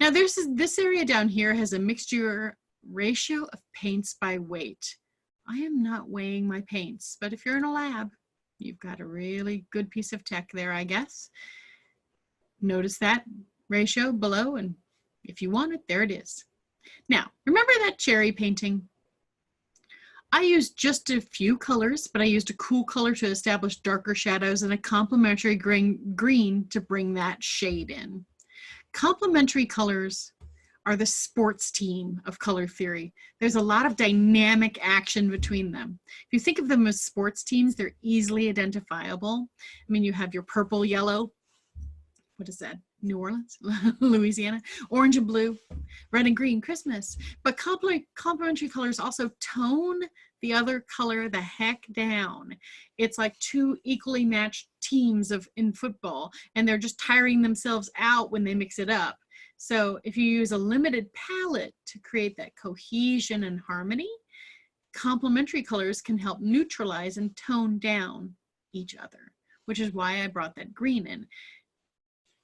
Now, this area down here has a mixture ratio of paints by weight. I am not weighing my paints, but if you're in a lab, you've got a really good piece of tech there, I guess. Notice that ratio below, and if you want it, there it is. Now, remember that cherry painting? I used just a few colors, but I used a cool color to establish darker shadows and a complementary green to bring that shade in. Complementary colors are the sports team of color theory. There's a lot of dynamic action between them. If you think of them as sports teams, they're easily identifiable. I mean, you have your purple, yellow, what is that? New Orleans, Louisiana, orange and blue, red and green, Christmas. But complementary colors also tone the other color the heck down. It's like two equally matched teams in football, and they're just tiring themselves out when they mix it up. So if you use a limited palette to create that cohesion and harmony, complementary colors can help neutralize and tone down each other, which is why I brought that green in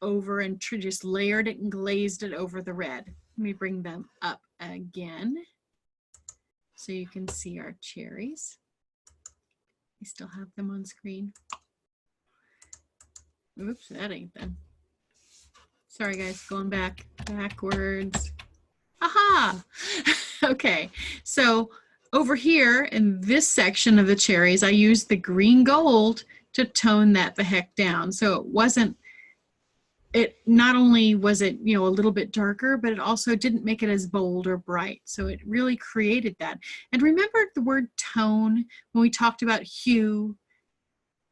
over and just layered it and glazed it over the red. Let me bring them up again so you can see our cherries. I still have them on screen. Oops, that ain't them. Sorry guys, going backwards. Aha! Okay, so over here in this section of the cherries, I used the green gold to tone that the heck down. So it not only was it, you know, a little bit darker, but it also didn't make it as bold or bright. So it really created that. And remember the word tone when we talked about hue,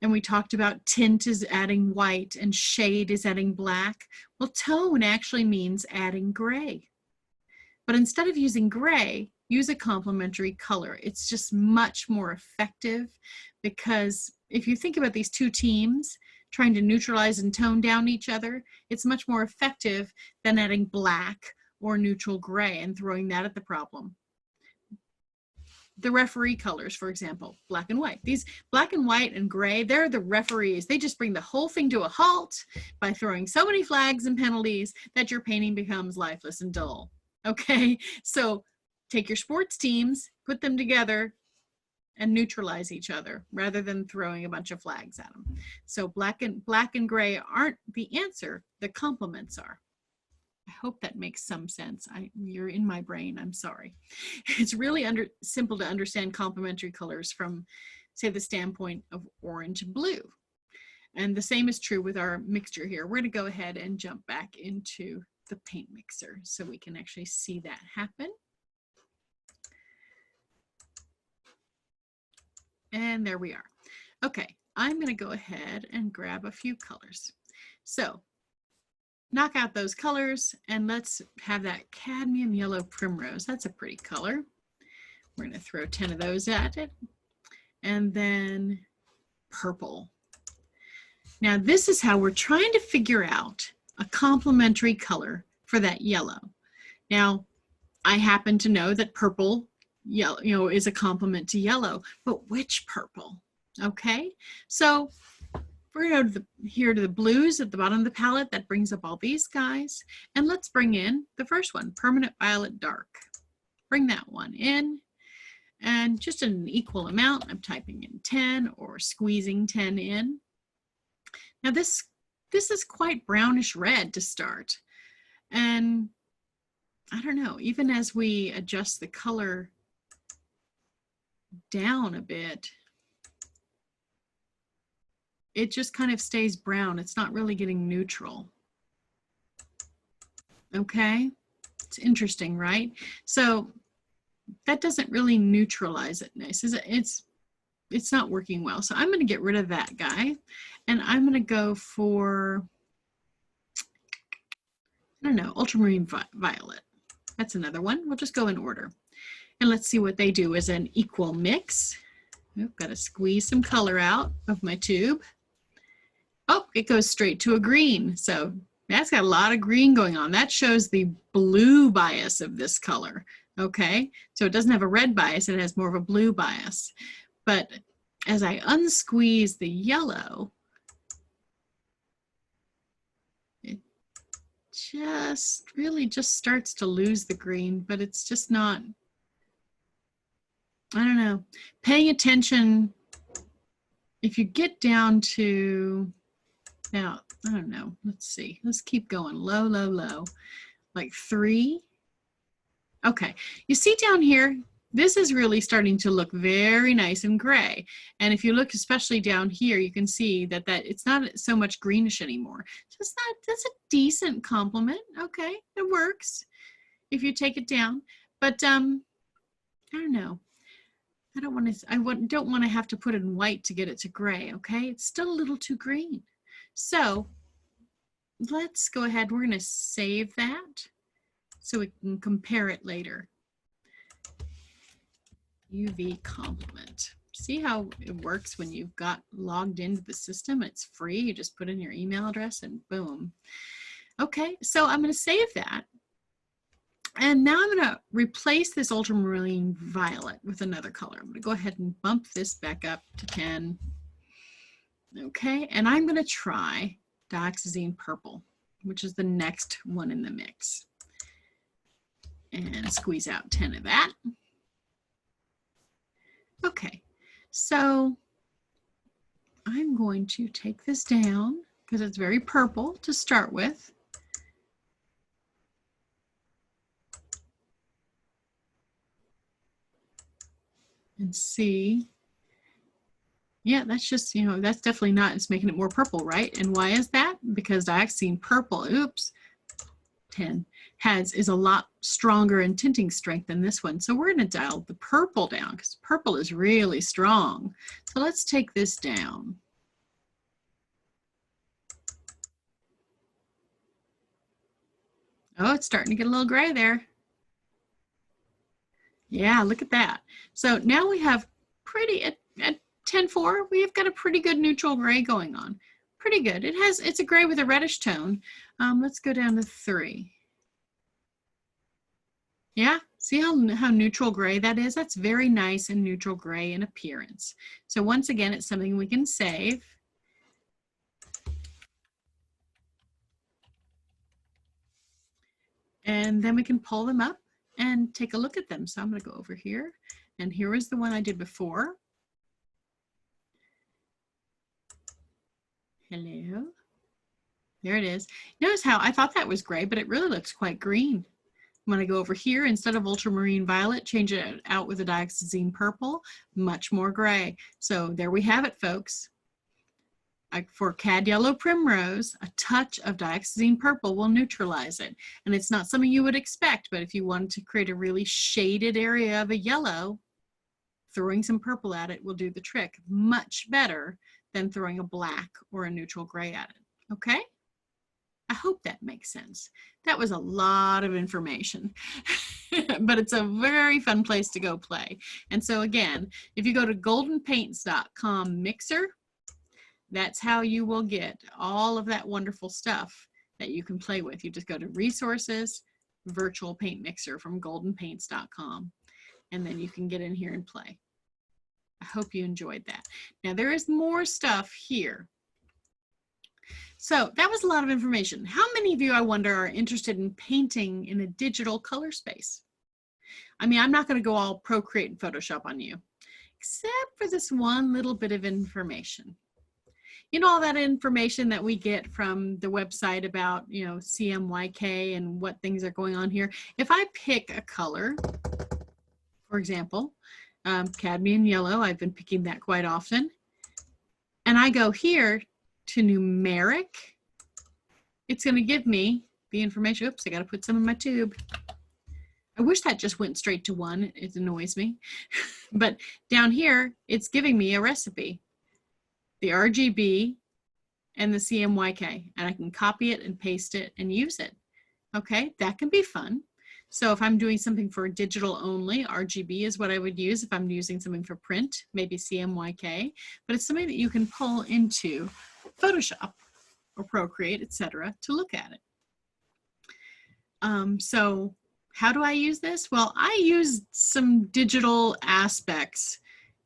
and we talked about tint is adding white and shade is adding black. Well, tone actually means adding gray. But instead of using gray, use a complementary color. It's just much more effective, because if you think about these two teams trying to neutralize and tone down each other, it's much more effective than adding black or neutral gray and throwing that at the problem. The referee colors, for example, black and white. These black and white and gray, they're the referees. They just bring the whole thing to a halt by throwing so many flags and penalties that your painting becomes lifeless and dull. Okay, so take your sports teams, put them together, and neutralize each other rather than throwing a bunch of flags at them. So black and gray aren't the answer, the complements are. I hope that makes some sense. You're in my brain, I'm sorry. It's really simple to understand complementary colors from, say, the standpoint of orange and blue. And the same is true with our mixture here. We're gonna go ahead and jump back into the paint mixer so we can actually see that happen. And there we are. Okay, I'm gonna go ahead and grab a few colors. So knock out those colors and let's have that cadmium yellow primrose. That's a pretty color. We're gonna throw 10 of those at it. And then purple. Now this is how we're trying to figure out a complementary color for that yellow. Now, I happen to know that purple yellow, you know, is a complement to yellow, but which purple? Okay, so we're going to go to the blues at the bottom of the palette. That brings up all these guys. And let's bring in the first one, Permanent Violet Dark. Bring that one in. And just in an equal amount, I'm typing in 10 or squeezing 10 in. Now this is quite brownish red to start. And I don't know, even as we adjust the color down a bit, it just kind of stays brown. It's not really getting neutral. Okay, it's interesting, right? So that doesn't really neutralize it nice. It's not working well. So I'm going to get rid of that guy, and I'm going to go for, I don't know, ultramarine violet. That's another one. We'll just go in order. And let's see what they do as an equal mix. I've got to squeeze some color out of my tube. Oh, it goes straight to a green. So that's got a lot of green going on. That shows the blue bias of this color. Okay, so it doesn't have a red bias, it has more of a blue bias. But as I unsqueeze the yellow, it really just starts to lose the green, but it's just not, I don't know, paying attention. If you get down to, now, I don't know, let's see, let's keep going, low, low, low, like 3. Okay, you see down here, this is really starting to look very nice and gray. And if you look especially down here, you can see that it's not so much greenish anymore. So that's a decent compliment. Okay, it works if you take it down. But I don't know. I don't want to have to put it in white to get it to gray. Okay, it's still a little too green. So let's go ahead. We're going to save that so we can compare it later. UV complement. See how it works when you've got logged into the system? It's free. You just put in your email address and boom. Okay, so I'm going to save that. And now I'm going to replace this ultramarine violet with another color. I'm going to go ahead and bump this back up to 10. Okay, and I'm going to try dioxazine purple, which is the next one in the mix. And squeeze out 10 of that. Okay, so I'm going to take this down because it's very purple to start with. And see, yeah, that's just, you know, that's definitely not, it's making it more purple, right? And why is that? Because dioxazine purple, 10, is a lot stronger in tinting strength than this one. So we're going to dial the purple down because purple is really strong. So let's take this down. Oh, it's starting to get a little gray there. Yeah, look at that. So now we have pretty, at 10.4, we've got a pretty good neutral gray going on. Pretty good. It's a gray with a reddish tone. Let's go down to 3. Yeah, see how neutral gray that is? That's very nice and neutral gray in appearance. So once again, it's something we can save. And then we can pull them up and take a look at them. So I'm going to go over here, and here is the one I did before. Hello. There it is. Notice how I thought that was gray, but it really looks quite green. When I go over here, instead of ultramarine violet, change it out with a dioxazine purple, much more gray. So there we have it, folks. For cad yellow primrose, a touch of dioxazine purple will neutralize it. And it's not something you would expect, but if you wanted to create a really shaded area of a yellow, throwing some purple at it will do the trick much better than throwing a black or a neutral gray at it. Okay? I hope that makes sense. That was a lot of information, but it's a very fun place to go play. And so again, if you go to goldenpaints.com mixer, that's how you will get all of that wonderful stuff that you can play with. You just go to resources, virtual paint mixer from goldenpaints.com, and then you can get in here and play. I hope you enjoyed that. Now there is more stuff here. So that was a lot of information. How many of you, I wonder, are interested in painting in a digital color space? I mean, I'm not going to go all Procreate and Photoshop on you, except for this one little bit of information. You know, all that information that we get from the website about, you know, CMYK and what things are going on here. If I pick a color, for example, cadmium yellow, I've been picking that quite often, and I go here to numeric, it's going to give me the information. Oops, I got to put some in my tube. I wish that just went straight to 1. It annoys me. But down here, it's giving me a recipe, the RGB and the CMYK, and I can copy it and paste it and use it. Okay, that can be fun. So if I'm doing something for digital only, RGB is what I would use. If I'm using something for print, maybe CMYK, but it's something that you can pull into Photoshop or Procreate, etc., to look at it. So how do I use this? Well, I use some digital aspects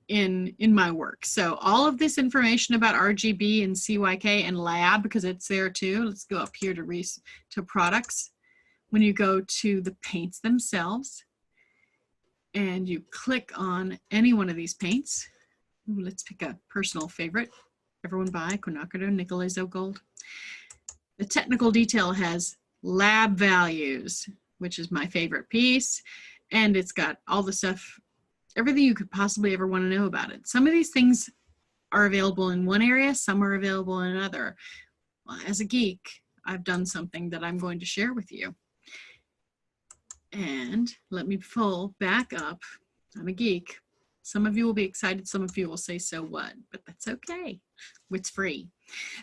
in my work. So all of this information about RGB and CYK and lab, because it's there too. Let's go up here to products. When you go to the paints themselves and you click on any one of these paints, let's pick a personal favorite. Everyone buy Quinacridone Nickel Azo Gold. The technical detail has lab values, which is my favorite piece, and it's got all the stuff everything you could possibly ever want to know about it. Some of these things are available in one area, some are available in another. Well, as a geek, I've done something that I'm going to share with you. And let me pull back up. I'm a geek. Some of you will be excited, some of you will say, so what? But that's okay. It's free.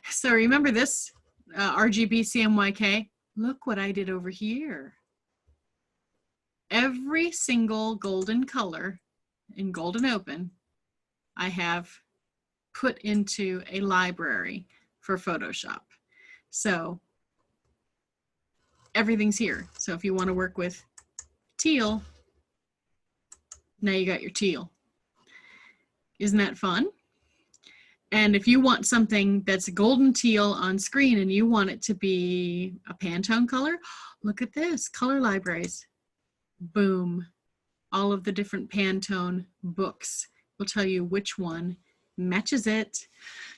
So remember this RGB CMYK? Look what I did over here. Every single golden color in Golden Open, I have put into a library for Photoshop. So everything's here. So if you want to work with teal, now you got your teal. Isn't that fun? And if you want something that's golden teal on screen and you want it to be a Pantone color, look at this, color libraries. Boom. All of the different Pantone books will tell you which one matches it.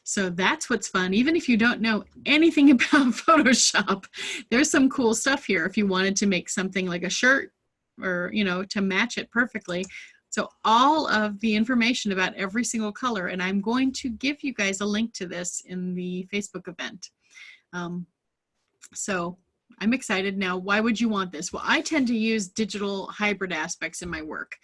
So that's what's fun. Even if you don't know anything about Photoshop, there's some cool stuff here if you wanted to make something like a shirt or, you know, to match it perfectly. So all of the information about every single color, and I'm going to give you guys a link to this in the Facebook event. So I'm excited. Now, why would you want this? Well, I tend to use digital hybrid aspects in my work,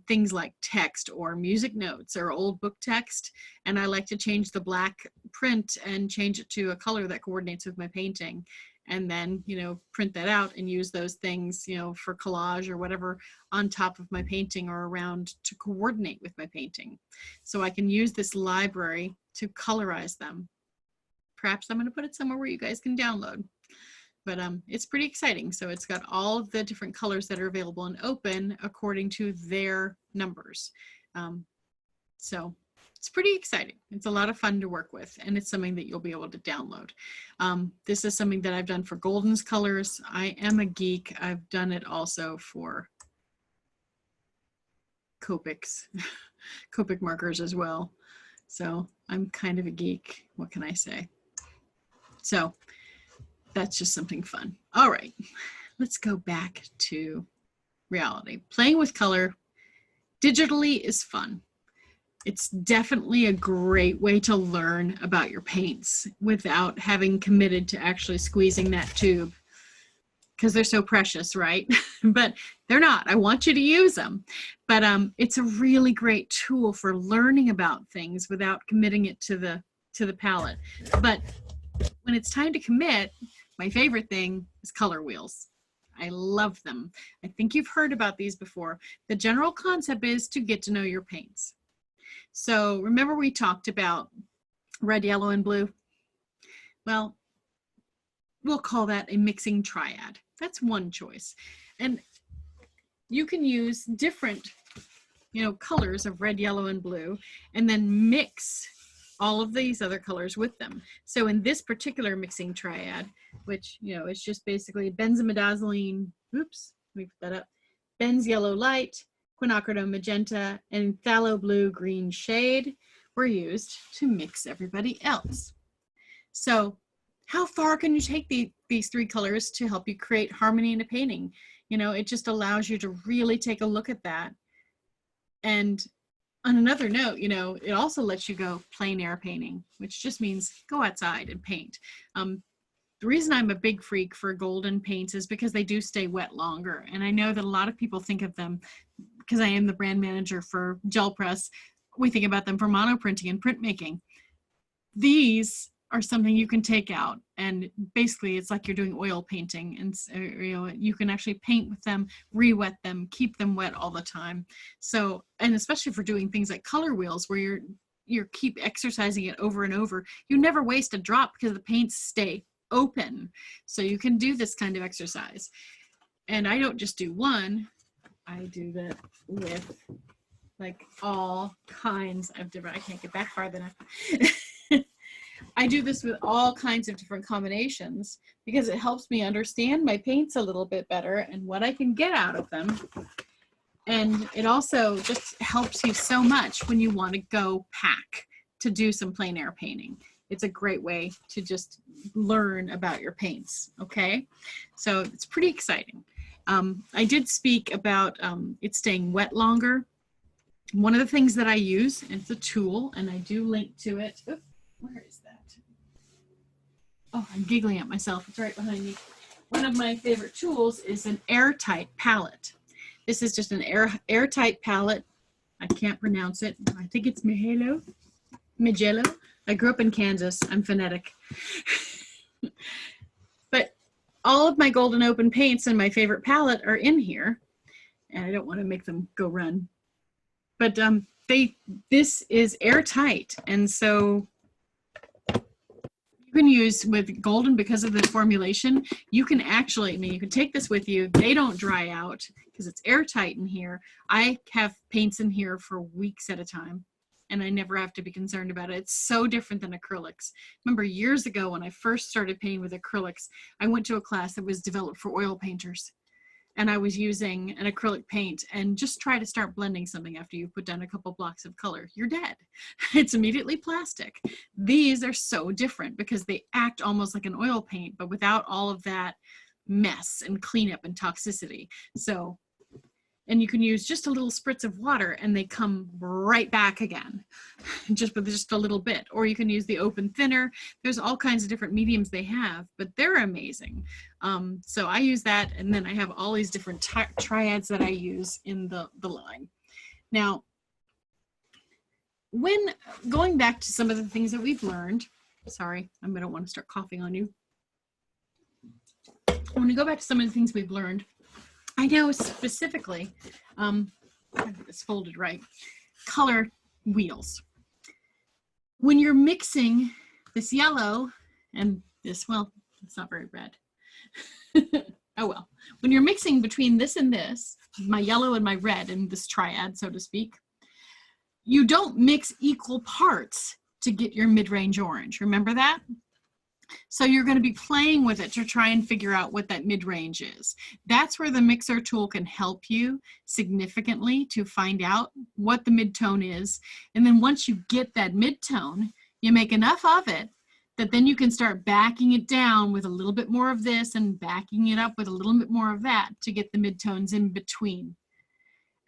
things like text or music notes or old book text, and I like to change the black print and change it to a color that coordinates with my painting, and then, you know, print that out and use those things, you know, for collage or whatever on top of my painting or around to coordinate with my painting. So I can use this library to colorize them. Perhaps I'm going to put it somewhere where you guys can download. But it's pretty exciting. So it's got all of the different colors that are available in Open according to their numbers. So it's pretty exciting. It's a lot of fun to work with, and it's something that you'll be able to download. This is something that I've done for Golden's colors. I am a geek. I've done it also for Copics, Copic markers as well. So I'm kind of a geek. What can I say? So that's just something fun. All right, let's go back to reality. Playing with color digitally is fun. It's definitely a great way to learn about your paints without having committed to actually squeezing that tube, because they're so precious, right? But they're not. I want you to use them. But it's a really great tool for learning about things without committing it to the palette. But when it's time to commit, my favorite thing is color wheels. I love them. I think you've heard about these before. The general concept is to get to know your paints. So remember we talked about red, yellow, and blue? Well, we'll call that a mixing triad. That's one choice. And you can use different, you know, colors of red, yellow, and blue, and then mix all of these other colors with them. So in this particular mixing triad, which, you know, it's just basically benzimidazoline, oops, let me put that up, benz yellow light, quinacridone magenta, and phthalo blue green shade were used to mix everybody else. So how far can you take these three colors to help you create harmony in a painting? You know, it just allows you to really take a look at that. And on another note, you know, it also lets you go plein air painting, which just means go outside and paint. The reason I'm a big freak for golden paints is because they do stay wet longer. And I know that a lot of people think of them, because I am the brand manager for Gel Press, we think about them for monoprinting and printmaking. These are something you can take out, and basically it's like you're doing oil painting, and you know, you can actually paint with them, re-wet them, keep them wet all the time. So, and especially for doing things like color wheels where you keep exercising it over and over, you never waste a drop because the paints stay open. So you can do this kind of exercise. And I don't just do one, I do that with like all kinds of different, I can't get back far enough. I do this with all kinds of different combinations because it helps me understand my paints a little bit better and what I can get out of them. And it also just helps you so much when you want to go pack to do some plein air painting. It's a great way to just learn about your paints, okay? So it's pretty exciting. I did speak about it staying wet longer. one of the things that I use, it's a tool, and I do link to it. Oop, where is that? Oh, I'm giggling at myself. It's right behind me. One of my favorite tools is an airtight palette. This is just an airtight palette. I can't pronounce it. I think it's Mijello. I grew up in Kansas. I'm phonetic. But all of my golden open paints and my favorite palette are in here. And I don't want to make them go run. But this is airtight. And so you can use with golden, because of the formulation, you can actually, I mean, you can take this with you. They don't dry out because it's airtight in here. I have paints in here for weeks at a time, and I never have to be concerned about it. It's so different than acrylics. Remember years ago when I first started painting with acrylics, I went to a class that was developed for oil painters. And I was using an acrylic paint, and just try to start blending something after you put down a couple blocks of color. You're dead. It's immediately plastic. These are so different because they act almost like an oil paint, but without all of that mess and cleanup and toxicity. So, and you can use just a little spritz of water and they come right back again, just with just a little bit. Or you can use the open thinner. There's all kinds of different mediums they have, but they're amazing. So I use that, and then I have all these different triads that I use in the line. Now, when going back to some of the things that we've learned, sorry, I don't want to start coughing on you. When we go back to some of the things we've learned, I know specifically, I have this folded right, color wheels. When you're mixing this yellow and this, well, it's not very red. Oh well. When you're mixing between this and this, my yellow and my red in this triad, so to speak, you don't mix equal parts to get your mid-range orange. Remember that? So you're going to be playing with it to try and figure out what that mid-range is. That's where the mixer tool can help you significantly to find out what the mid-tone is. And then once you get that mid-tone, you make enough of it that then you can start backing it down with a little bit more of this and backing it up with a little bit more of that to get the mid-tones in between.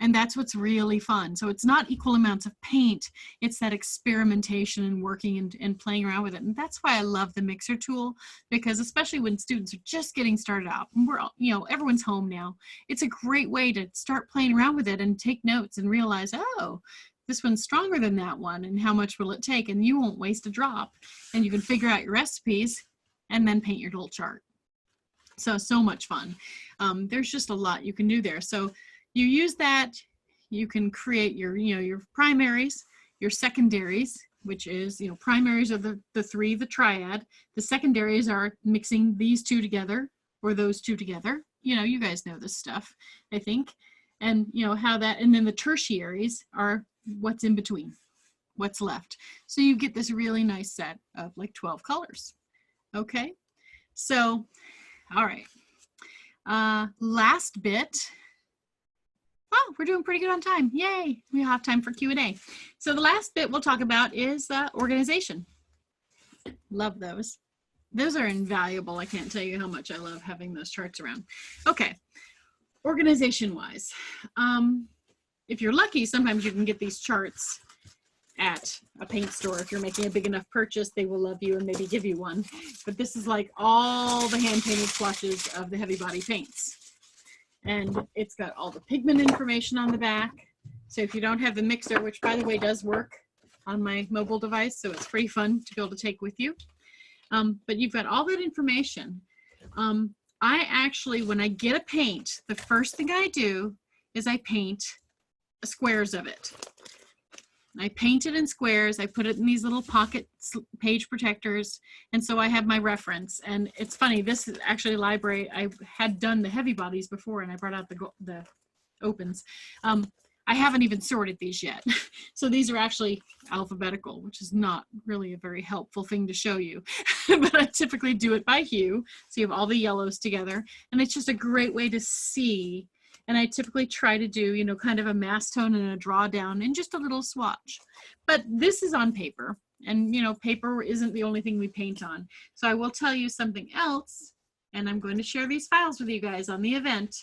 And that's what's really fun. So it's not equal amounts of paint, it's that experimentation and working and playing around with it. And that's why I love the mixer tool, because especially when students are just getting started out, and we're all, you know, everyone's home now, it's a great way to start playing around with it and take notes and realize, oh, this one's stronger than that one, and how much will it take? And you won't waste a drop, and you can figure out your recipes and then paint your little chart. So much fun. There's just a lot you can do there. So you use that, you can create your, your primaries, your secondaries, which is, primaries are the three, the triad. The secondaries are mixing these two together or those two together. You guys know this stuff, I think. And how that, and then the tertiaries are what's in between, what's left. So you get this really nice set of like 12 colors. Okay, so, all right. Last bit. Oh, we're doing pretty good on time. Yay, we have time for Q&A. So the last bit we'll talk about is organization. Love those. Those are invaluable. I can't tell you how much I love having those charts around. Okay, organization-wise. If you're lucky, sometimes you can get these charts at a paint store. If you're making a big enough purchase, they will love you and maybe give you one. But this is like all the hand-painted swatches of the heavy body paints. And it's got all the pigment information on the back. So if you don't have the mixer, which by the way does work on my mobile device, so it's pretty fun to be able to take with you. But you've got all that information. I actually, when I get a paint, the first thing I do is I paint squares of it. I paint it in squares. I put it in these little pocket page protectors. And so I have my reference. And it's funny, this is actually a library. I had done the heavy bodies before and I brought out the opens. I haven't even sorted these yet. So these are actually alphabetical, which is not really a very helpful thing to show you. But I typically do it by hue. So you have all the yellows together. And it's just a great way to see. And I typically try to do, kind of a mass tone and a drawdown and just a little swatch. But this is on paper. And, paper isn't the only thing we paint on. So I will tell you something else. And I'm going to share these files with you guys on the event.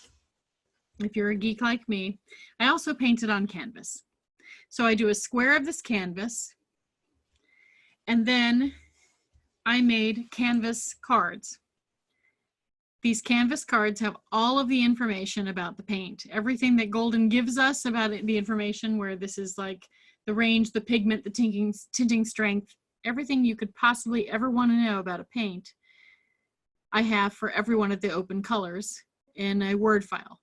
If you're a geek like me, I also painted on canvas. So I do a square of this canvas, and then I made canvas cards. These canvas cards have all of the information about the paint, everything that Golden gives us about it, the information, where this is like the range, the pigment, the tinting strength, everything you could possibly ever want to know about a paint, I have for every one of the open colors in a Word file.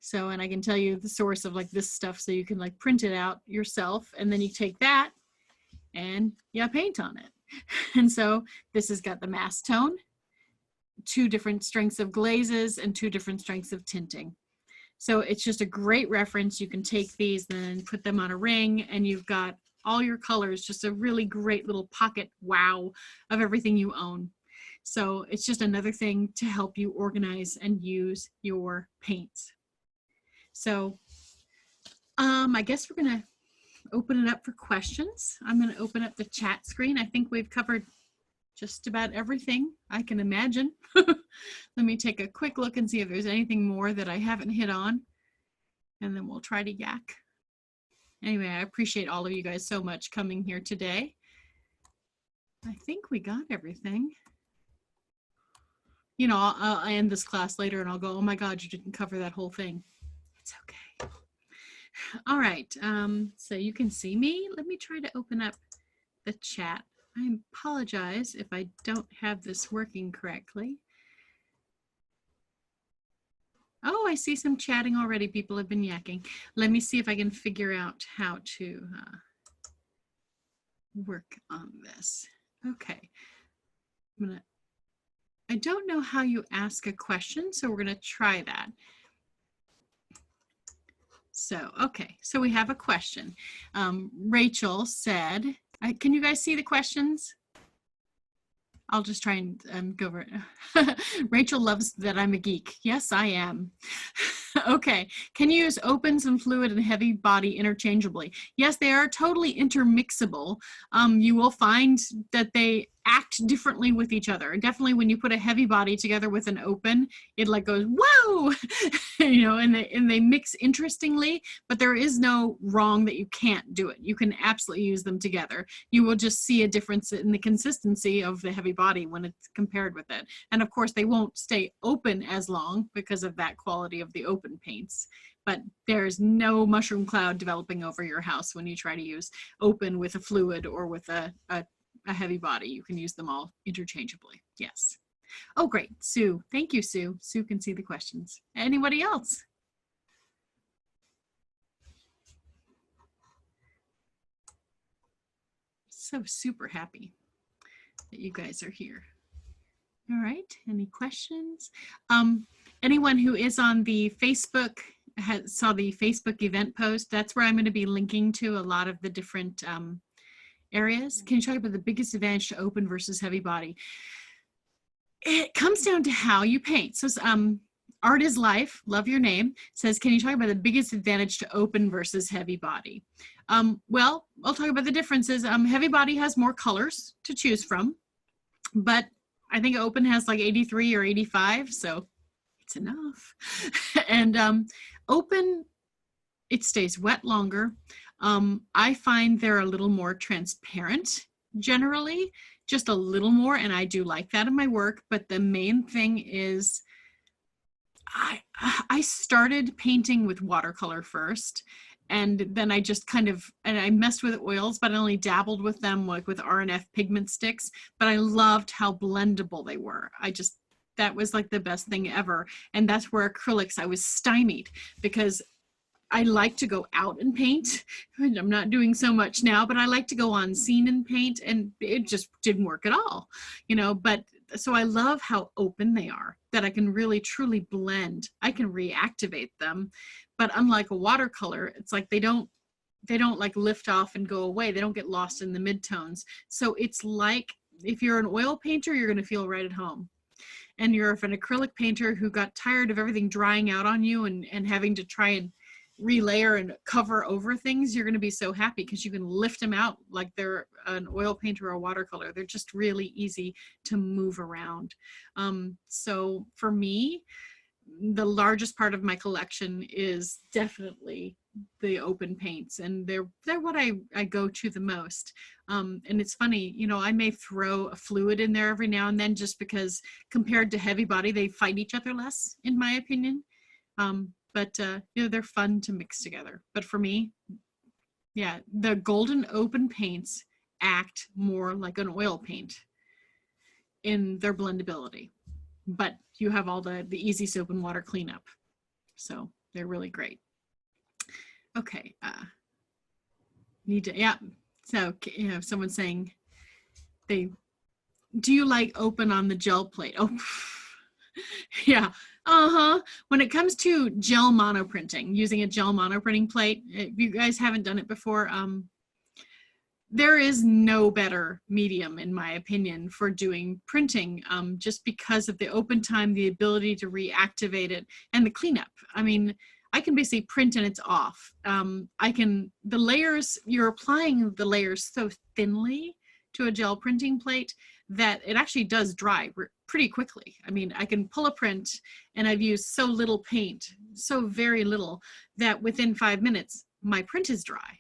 So, and I can tell you the source of like this stuff, so you can like print it out yourself, and then you take that and you paint on it. And so this has got the mass tone, 2 different strengths of glazes, and 2 different strengths of tinting. So it's just a great reference. You can take these and put them on a ring, and you've got all your colors, just a really great little pocket wow of everything you own. So it's just another thing to help you organize and use your paints. So I guess we're gonna open it up for questions. I'm gonna open up the chat screen. I think we've covered just about everything I can imagine. Let me take a quick look and see if there's anything more that I haven't hit on, and then we'll try to yak. Anyway, I appreciate all of you guys so much coming here today. I think we got everything. You know, I'll end this class later and I'll go, oh my God, you didn't cover that whole thing. It's okay. All right, so you can see me. Let me try to open up the chat. I apologize if I don't have this working correctly. Oh, I see some chatting already. People have been yakking. Let me see if I can figure out how to work on this. Okay. I don't know how you ask a question, so we're gonna try that. So, okay, so we have a question. Rachel said, can you guys see the questions? I'll just try and go over it. Rachel loves that I'm a geek. Yes, I am. Okay, can you use opens and fluid and heavy body interchangeably? Yes, they are totally intermixable. You will find that they act differently with each other. Definitely when you put a heavy body together with an open, it like goes, whoa, you know, and they mix interestingly, but there is no wrong that you can't do it. You can absolutely use them together. You will just see a difference in the consistency of the heavy body when it's compared with it. And of course, they won't stay open as long because of that quality of the open paints. But there's no mushroom cloud developing over your house when you try to use open with a fluid or with a heavy body. You can use them all interchangeably. Yes. Oh, great. Sue. Thank you, Sue. Sue can see the questions. Anybody else? So super happy that you guys are here. All right. Any questions? Anyone who is on the Facebook, saw the Facebook event post, that's where I'm going to be linking to a lot of the different areas. Can you talk about the biggest advantage to open versus heavy body? It comes down to how you paint. So Art is Life, love your name, says, can you talk about the biggest advantage to open versus heavy body? Well, I'll talk about the differences. Heavy body has more colors to choose from, but I think open has like 83 or 85, so it's enough. And open, it stays wet longer. I find they're a little more transparent generally, just a little more, and I do like that in my work, but the main thing is I started painting with watercolor first, and then I just and I messed with oils, but I only dabbled with them like with R&F pigment sticks, but I loved how blendable they were. That was like the best thing ever. And that's where acrylics, I was stymied because I like to go out and paint. I'm not doing so much now, but I like to go on scene and paint, and it just didn't work at all, you know. But so I love how open they are, that I can really truly blend. I can reactivate them, but unlike a watercolor, it's like they don't like lift off and go away. They don't get lost in the midtones. So it's like if you're an oil painter, you're going to feel right at home. And you're an acrylic painter who got tired of everything drying out on you and having to try and relayer and cover over things, you're going to be so happy because you can lift them out like they're an oil paint or a watercolor. They're just really easy to move around. So for me, the largest part of my collection is definitely the open paints, and they're what I go to the most. And it's funny, you know, I may throw a fluid in there every now and then just because compared to heavy body, they fight each other less, in my opinion. But you know, they're fun to mix together. But for me, yeah, the golden open paints act more like an oil paint in their blendability, but you have all the easy soap and water cleanup. So they're really great. Okay, need to, yeah. So, you know, someone's saying do you like open on the gel plate? Oh, yeah. When it comes to gel monoprinting, using a gel monoprinting plate, if you guys haven't done it before, there is no better medium, in my opinion, for doing printing, just because of the open time, the ability to reactivate it, and the cleanup. I mean, I can basically print and it's off. The layers, you're applying the layers so thinly to a gel printing plate that it actually does dry pretty quickly. I mean, I can pull a print and I've used so little paint, so very little, that within 5 minutes, my print is dry.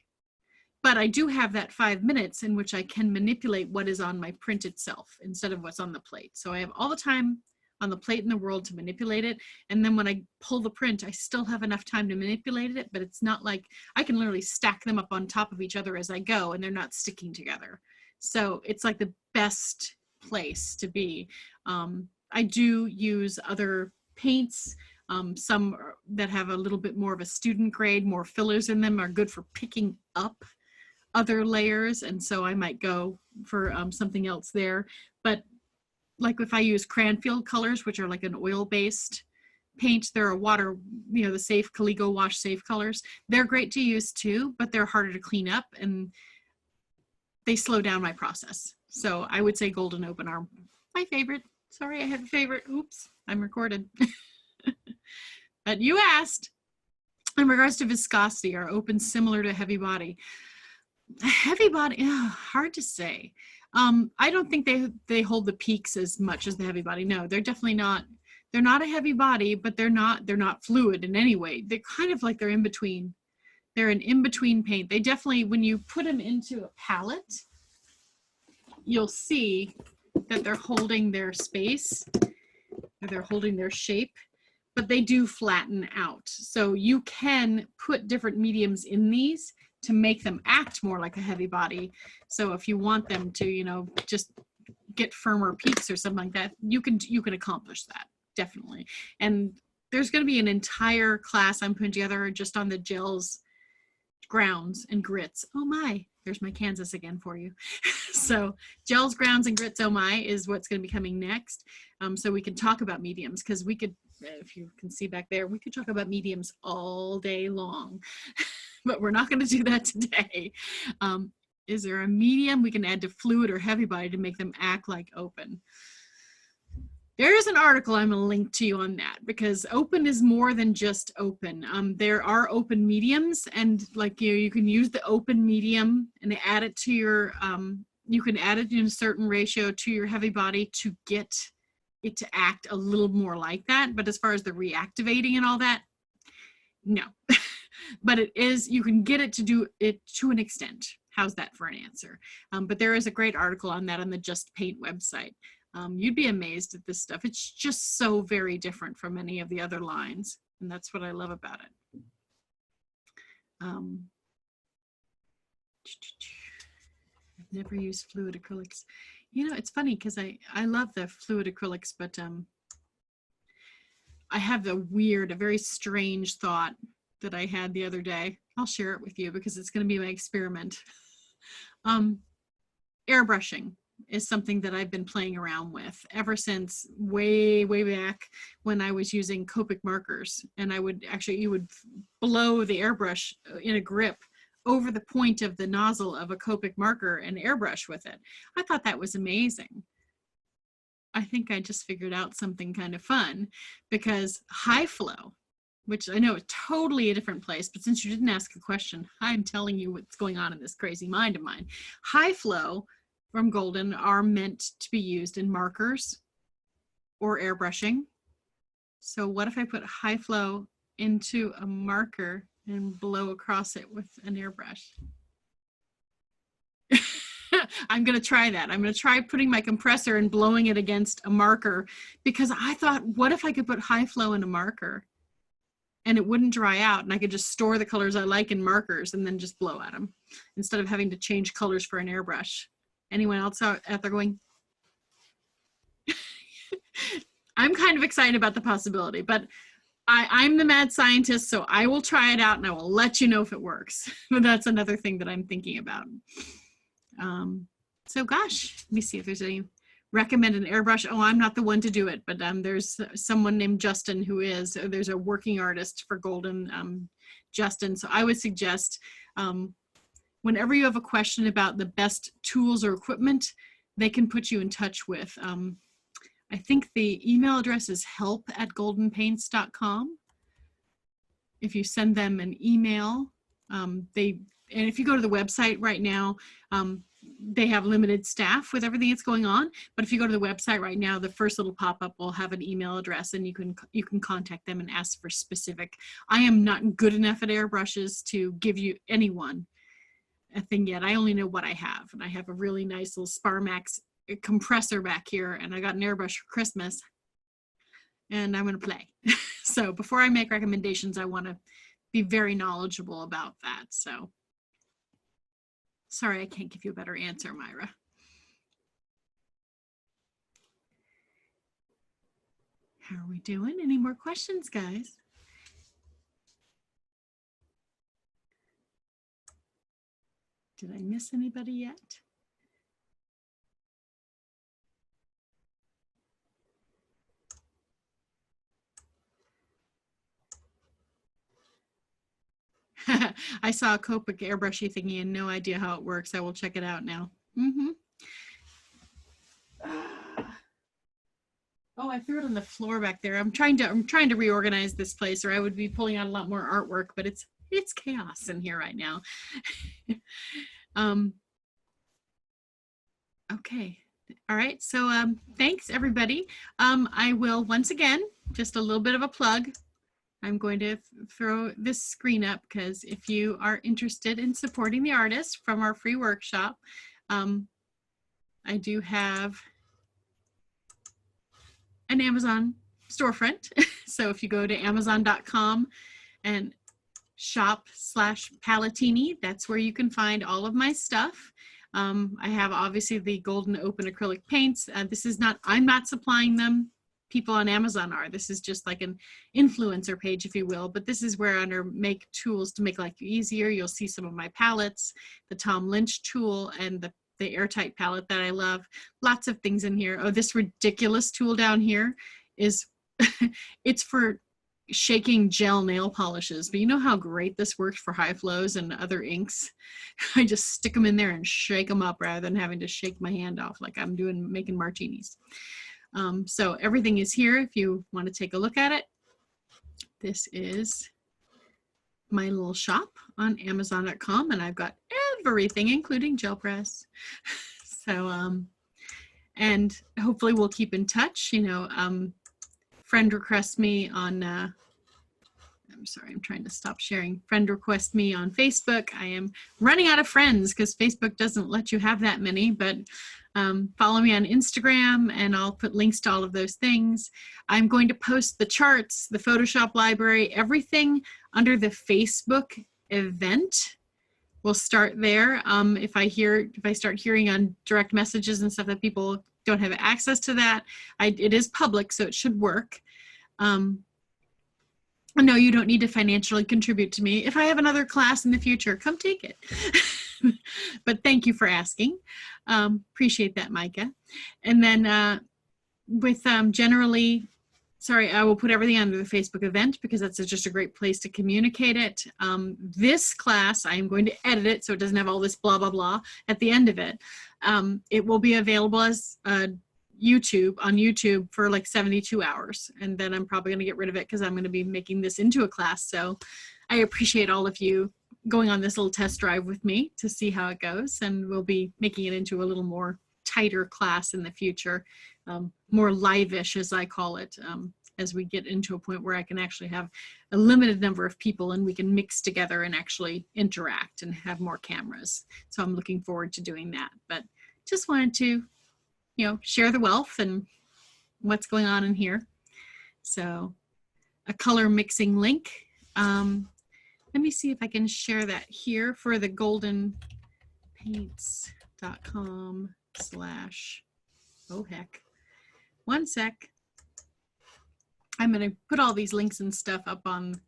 But I do have that 5 minutes in which I can manipulate what is on my print itself instead of what's on the plate. So I have all the time on the plate in the world to manipulate it. And then when I pull the print, I still have enough time to manipulate it, but it's not like I can literally stack them up on top of each other as I go and they're not sticking together. So it's like the best place to be. I do use other paints. Some that have a little bit more of a student grade, more fillers in them, are good for picking up other layers, and so I might go for something else there. But like if I use Cranfield colors, which are like an oil-based paint, they're a water, you know, the safe Caligo wash safe colors. They're great to use too, but they're harder to clean up and they slow down my process. So I would say Golden Open are my favorite. Sorry, I have a favorite. Oops, I'm recorded. But you asked, in regards to viscosity, are open similar to heavy body? Heavy body, hard to say. I don't think they hold the peaks as much as the heavy body. No, they're definitely not. They're not a heavy body, but they're not fluid in any way. They're kind of like they're in between. They're an in-between paint. They definitely, when you put them into a palette, you'll see that they're holding their space, or they're holding their shape, but they do flatten out. So you can put different mediums in these to make them act more like a heavy body. So if you want them to, you know, just get firmer peaks or something like that, you can accomplish that, definitely. And there's going to be an entire class I'm putting together just on the gels, grounds, and grits. Oh my, there's my Kansas again for you. So gels, grounds, and grits, oh my, is what's going to be coming next. So we can talk about mediums, because we could, if you can see back there, we could talk about mediums all day long. But we're not going to do that today. Is there a medium we can add to fluid or heavy body to make them act like open? There is an article I'm going to link to you on that, because open is more than just open. There are open mediums, and like you can use the open medium and add it to your, you can add it in a certain ratio to your heavy body to get it to act a little more like that. But as far as the reactivating and all that, no. But it is, you can get it to do it to an extent. How's that for an answer? But there is a great article on that on the Just Paint website. You'd be amazed at this stuff. It's just so very different from any of the other lines, and that's what I love about it. I've never used fluid acrylics. You know, it's funny because I love the fluid acrylics, but I have a very strange thought that I had the other day. I'll share it with you because it's going to be my experiment. Airbrushing is something that I've been playing around with ever since way back when I was using Copic markers, and I would actually, you would blow the airbrush in a grip over the point of the nozzle of a Copic marker and airbrush with it. I thought that was amazing. I think I just figured out something kind of fun, because high flow, which I know is totally a different place, but since you didn't ask a question, I'm telling you what's going on in this crazy mind of mine. High flow from Golden are meant to be used in markers or airbrushing So what if I put high flow into a marker and blow across it with an airbrush? I'm going to try that. I'm going to try putting my compressor and blowing it against a marker, because I thought, what if I could put high flow in a marker and it wouldn't dry out, and I could just store the colors I like in markers and then just blow at them instead of having to change colors for an airbrush. Anyone else out there going? I'm kind of excited about the possibility, but I'm the mad scientist, so I will try it out and I will let you know if it works. But that's another thing that I'm thinking about. So gosh, let me see if there's any recommended airbrush. Oh, I'm not the one to do it, but there's someone named Justin who is. There's a working artist for Golden, Justin. So I would suggest whenever you have a question about the best tools or equipment, they can put you in touch with. I think the email address is help@goldenpaints.com. If you send them an email, and if you go to the website right now, they have limited staff with everything that's going on. But if you go to the website right now, the first little pop-up will have an email address, and you can contact them and ask for specific. I am not good enough at airbrushes to give you anyone a thing yet. I only know what I have, and I have a really nice little Sparmax compressor back here, and I got an airbrush for Christmas, and I'm going to play. So before I make recommendations, I want to be very knowledgeable about that. So sorry, I can't give you a better answer, Myra. How are we doing? Any more questions, guys? Did I miss anybody yet? I saw a Copic airbrushy thingy and no idea how it works. I will check it out now. Oh, I threw it on the floor back there. I'm trying to reorganize this place, or I would be pulling out a lot more artwork, but it's chaos in here right now. Okay. All right. So thanks everybody. I will once again, just a little bit of a plug. I'm going to throw this screen up because if you are interested in supporting the artist from our free workshop, I do have an Amazon storefront. So if you go to amazon.com and shop/Palatini, that's where you can find all of my stuff. I have obviously the Golden Open acrylic paints. This is not, I'm not supplying them. People on Amazon are. This is just like an influencer page, if you will, but this is where under make tools to make life easier, you'll see some of my palettes, the Tom Lynch tool and the airtight palette that I love. Lots of things in here. Oh, this ridiculous tool down here is, it's for shaking gel nail polishes, but you know how great this works for high flows and other inks? I just stick them in there and shake them up rather than having to shake my hand off like I'm doing making martinis. So everything is here if you want to take a look at it. This is my little shop on amazon.com, and I've got everything, including gel press. So, and hopefully we'll keep in touch. You know, friend request me on, I'm sorry, I'm trying to stop sharing. Friend request me on Facebook. I am running out of friends because Facebook doesn't let you have that many, but follow me on Instagram and I'll put links to all of those things. I'm going to post the charts, the Photoshop library, everything under the Facebook event. We'll start there. If I start hearing on direct messages and stuff that people don't have access to that, it is public, so it should work. No, you don't need to financially contribute to me. If I have another class in the future, come take it. But thank you for asking. Appreciate that, Micah. And then with generally, sorry, I will put everything under the Facebook event because that's just a great place to communicate it. This class, I am going to edit it so it doesn't have all this blah, blah, blah at the end of it. It will be available as on YouTube for like 72 hours. And then I'm probably going to get rid of it because I'm going to be making this into a class. So I appreciate all of you going on this little test drive with me to see how it goes. And we'll be making it into a little more tighter class in the future, more live-ish as I call it. as we get into a point where I can actually have a limited number of people and we can mix together and actually interact and have more cameras. So I'm looking forward to doing that. But just wanted to, share the wealth and what's going on in here. So a color mixing link. Let me see if I can share that here for the goldenpaints.com/ oh heck. One sec. I'm going to put all these links and stuff up on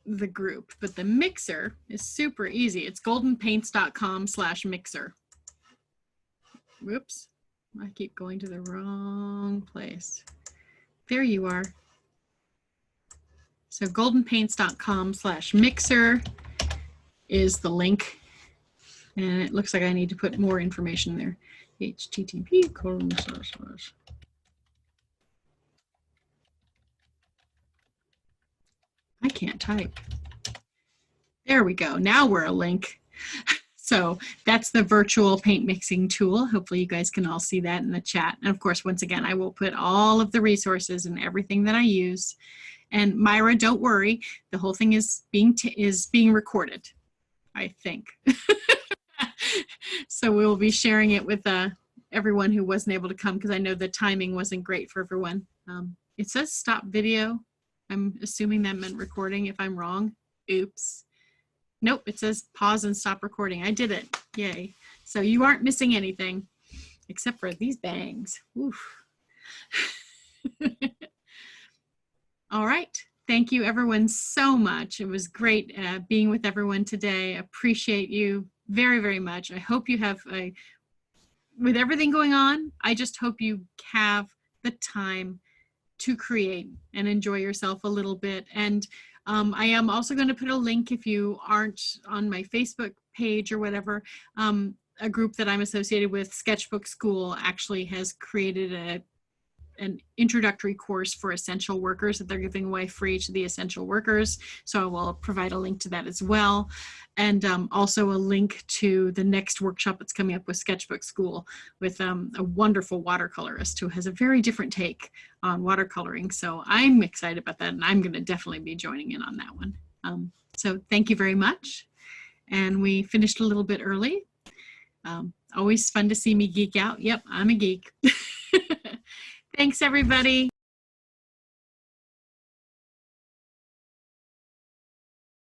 the group, but the mixer is super easy. It's goldenpaints.com/mixer. Whoops. I keep going to the wrong place. There you are. So goldenpaints.com/mixer is the link. And it looks like I need to put more information there. http:// I can't type. There we go. Now we're a link. So that's the virtual paint mixing tool. Hopefully you guys can all see that in the chat. And of course, once again, I will put all of the resources and everything that I use. And Myra, don't worry. The whole thing is being recorded, I think. So we'll be sharing it with everyone who wasn't able to come, because I know the timing wasn't great for everyone. It says stop video. I'm assuming that meant recording. If I'm wrong, oops. Nope, it says pause and stop recording. I did it. Yay. So you aren't missing anything except for these bangs. Oof. All right. Thank you everyone so much. It was great being with everyone today. Appreciate you very, very much. I hope you have with everything going on, I just hope you have the time to create and enjoy yourself a little bit. And I am also going to put a link, if you aren't on my Facebook page or whatever, a group that I'm associated with, Sketchbook School, actually has created an introductory course for essential workers that they're giving away free to the essential workers. So I will provide a link to that as well. And also a link to the next workshop that's coming up with Sketchbook School with a wonderful watercolorist who has a very different take on watercoloring. So I'm excited about that, and I'm going to definitely be joining in on that one. So thank you very much. And we finished a little bit early. Always fun to see me geek out. Yep, I'm a geek. Thanks, everybody.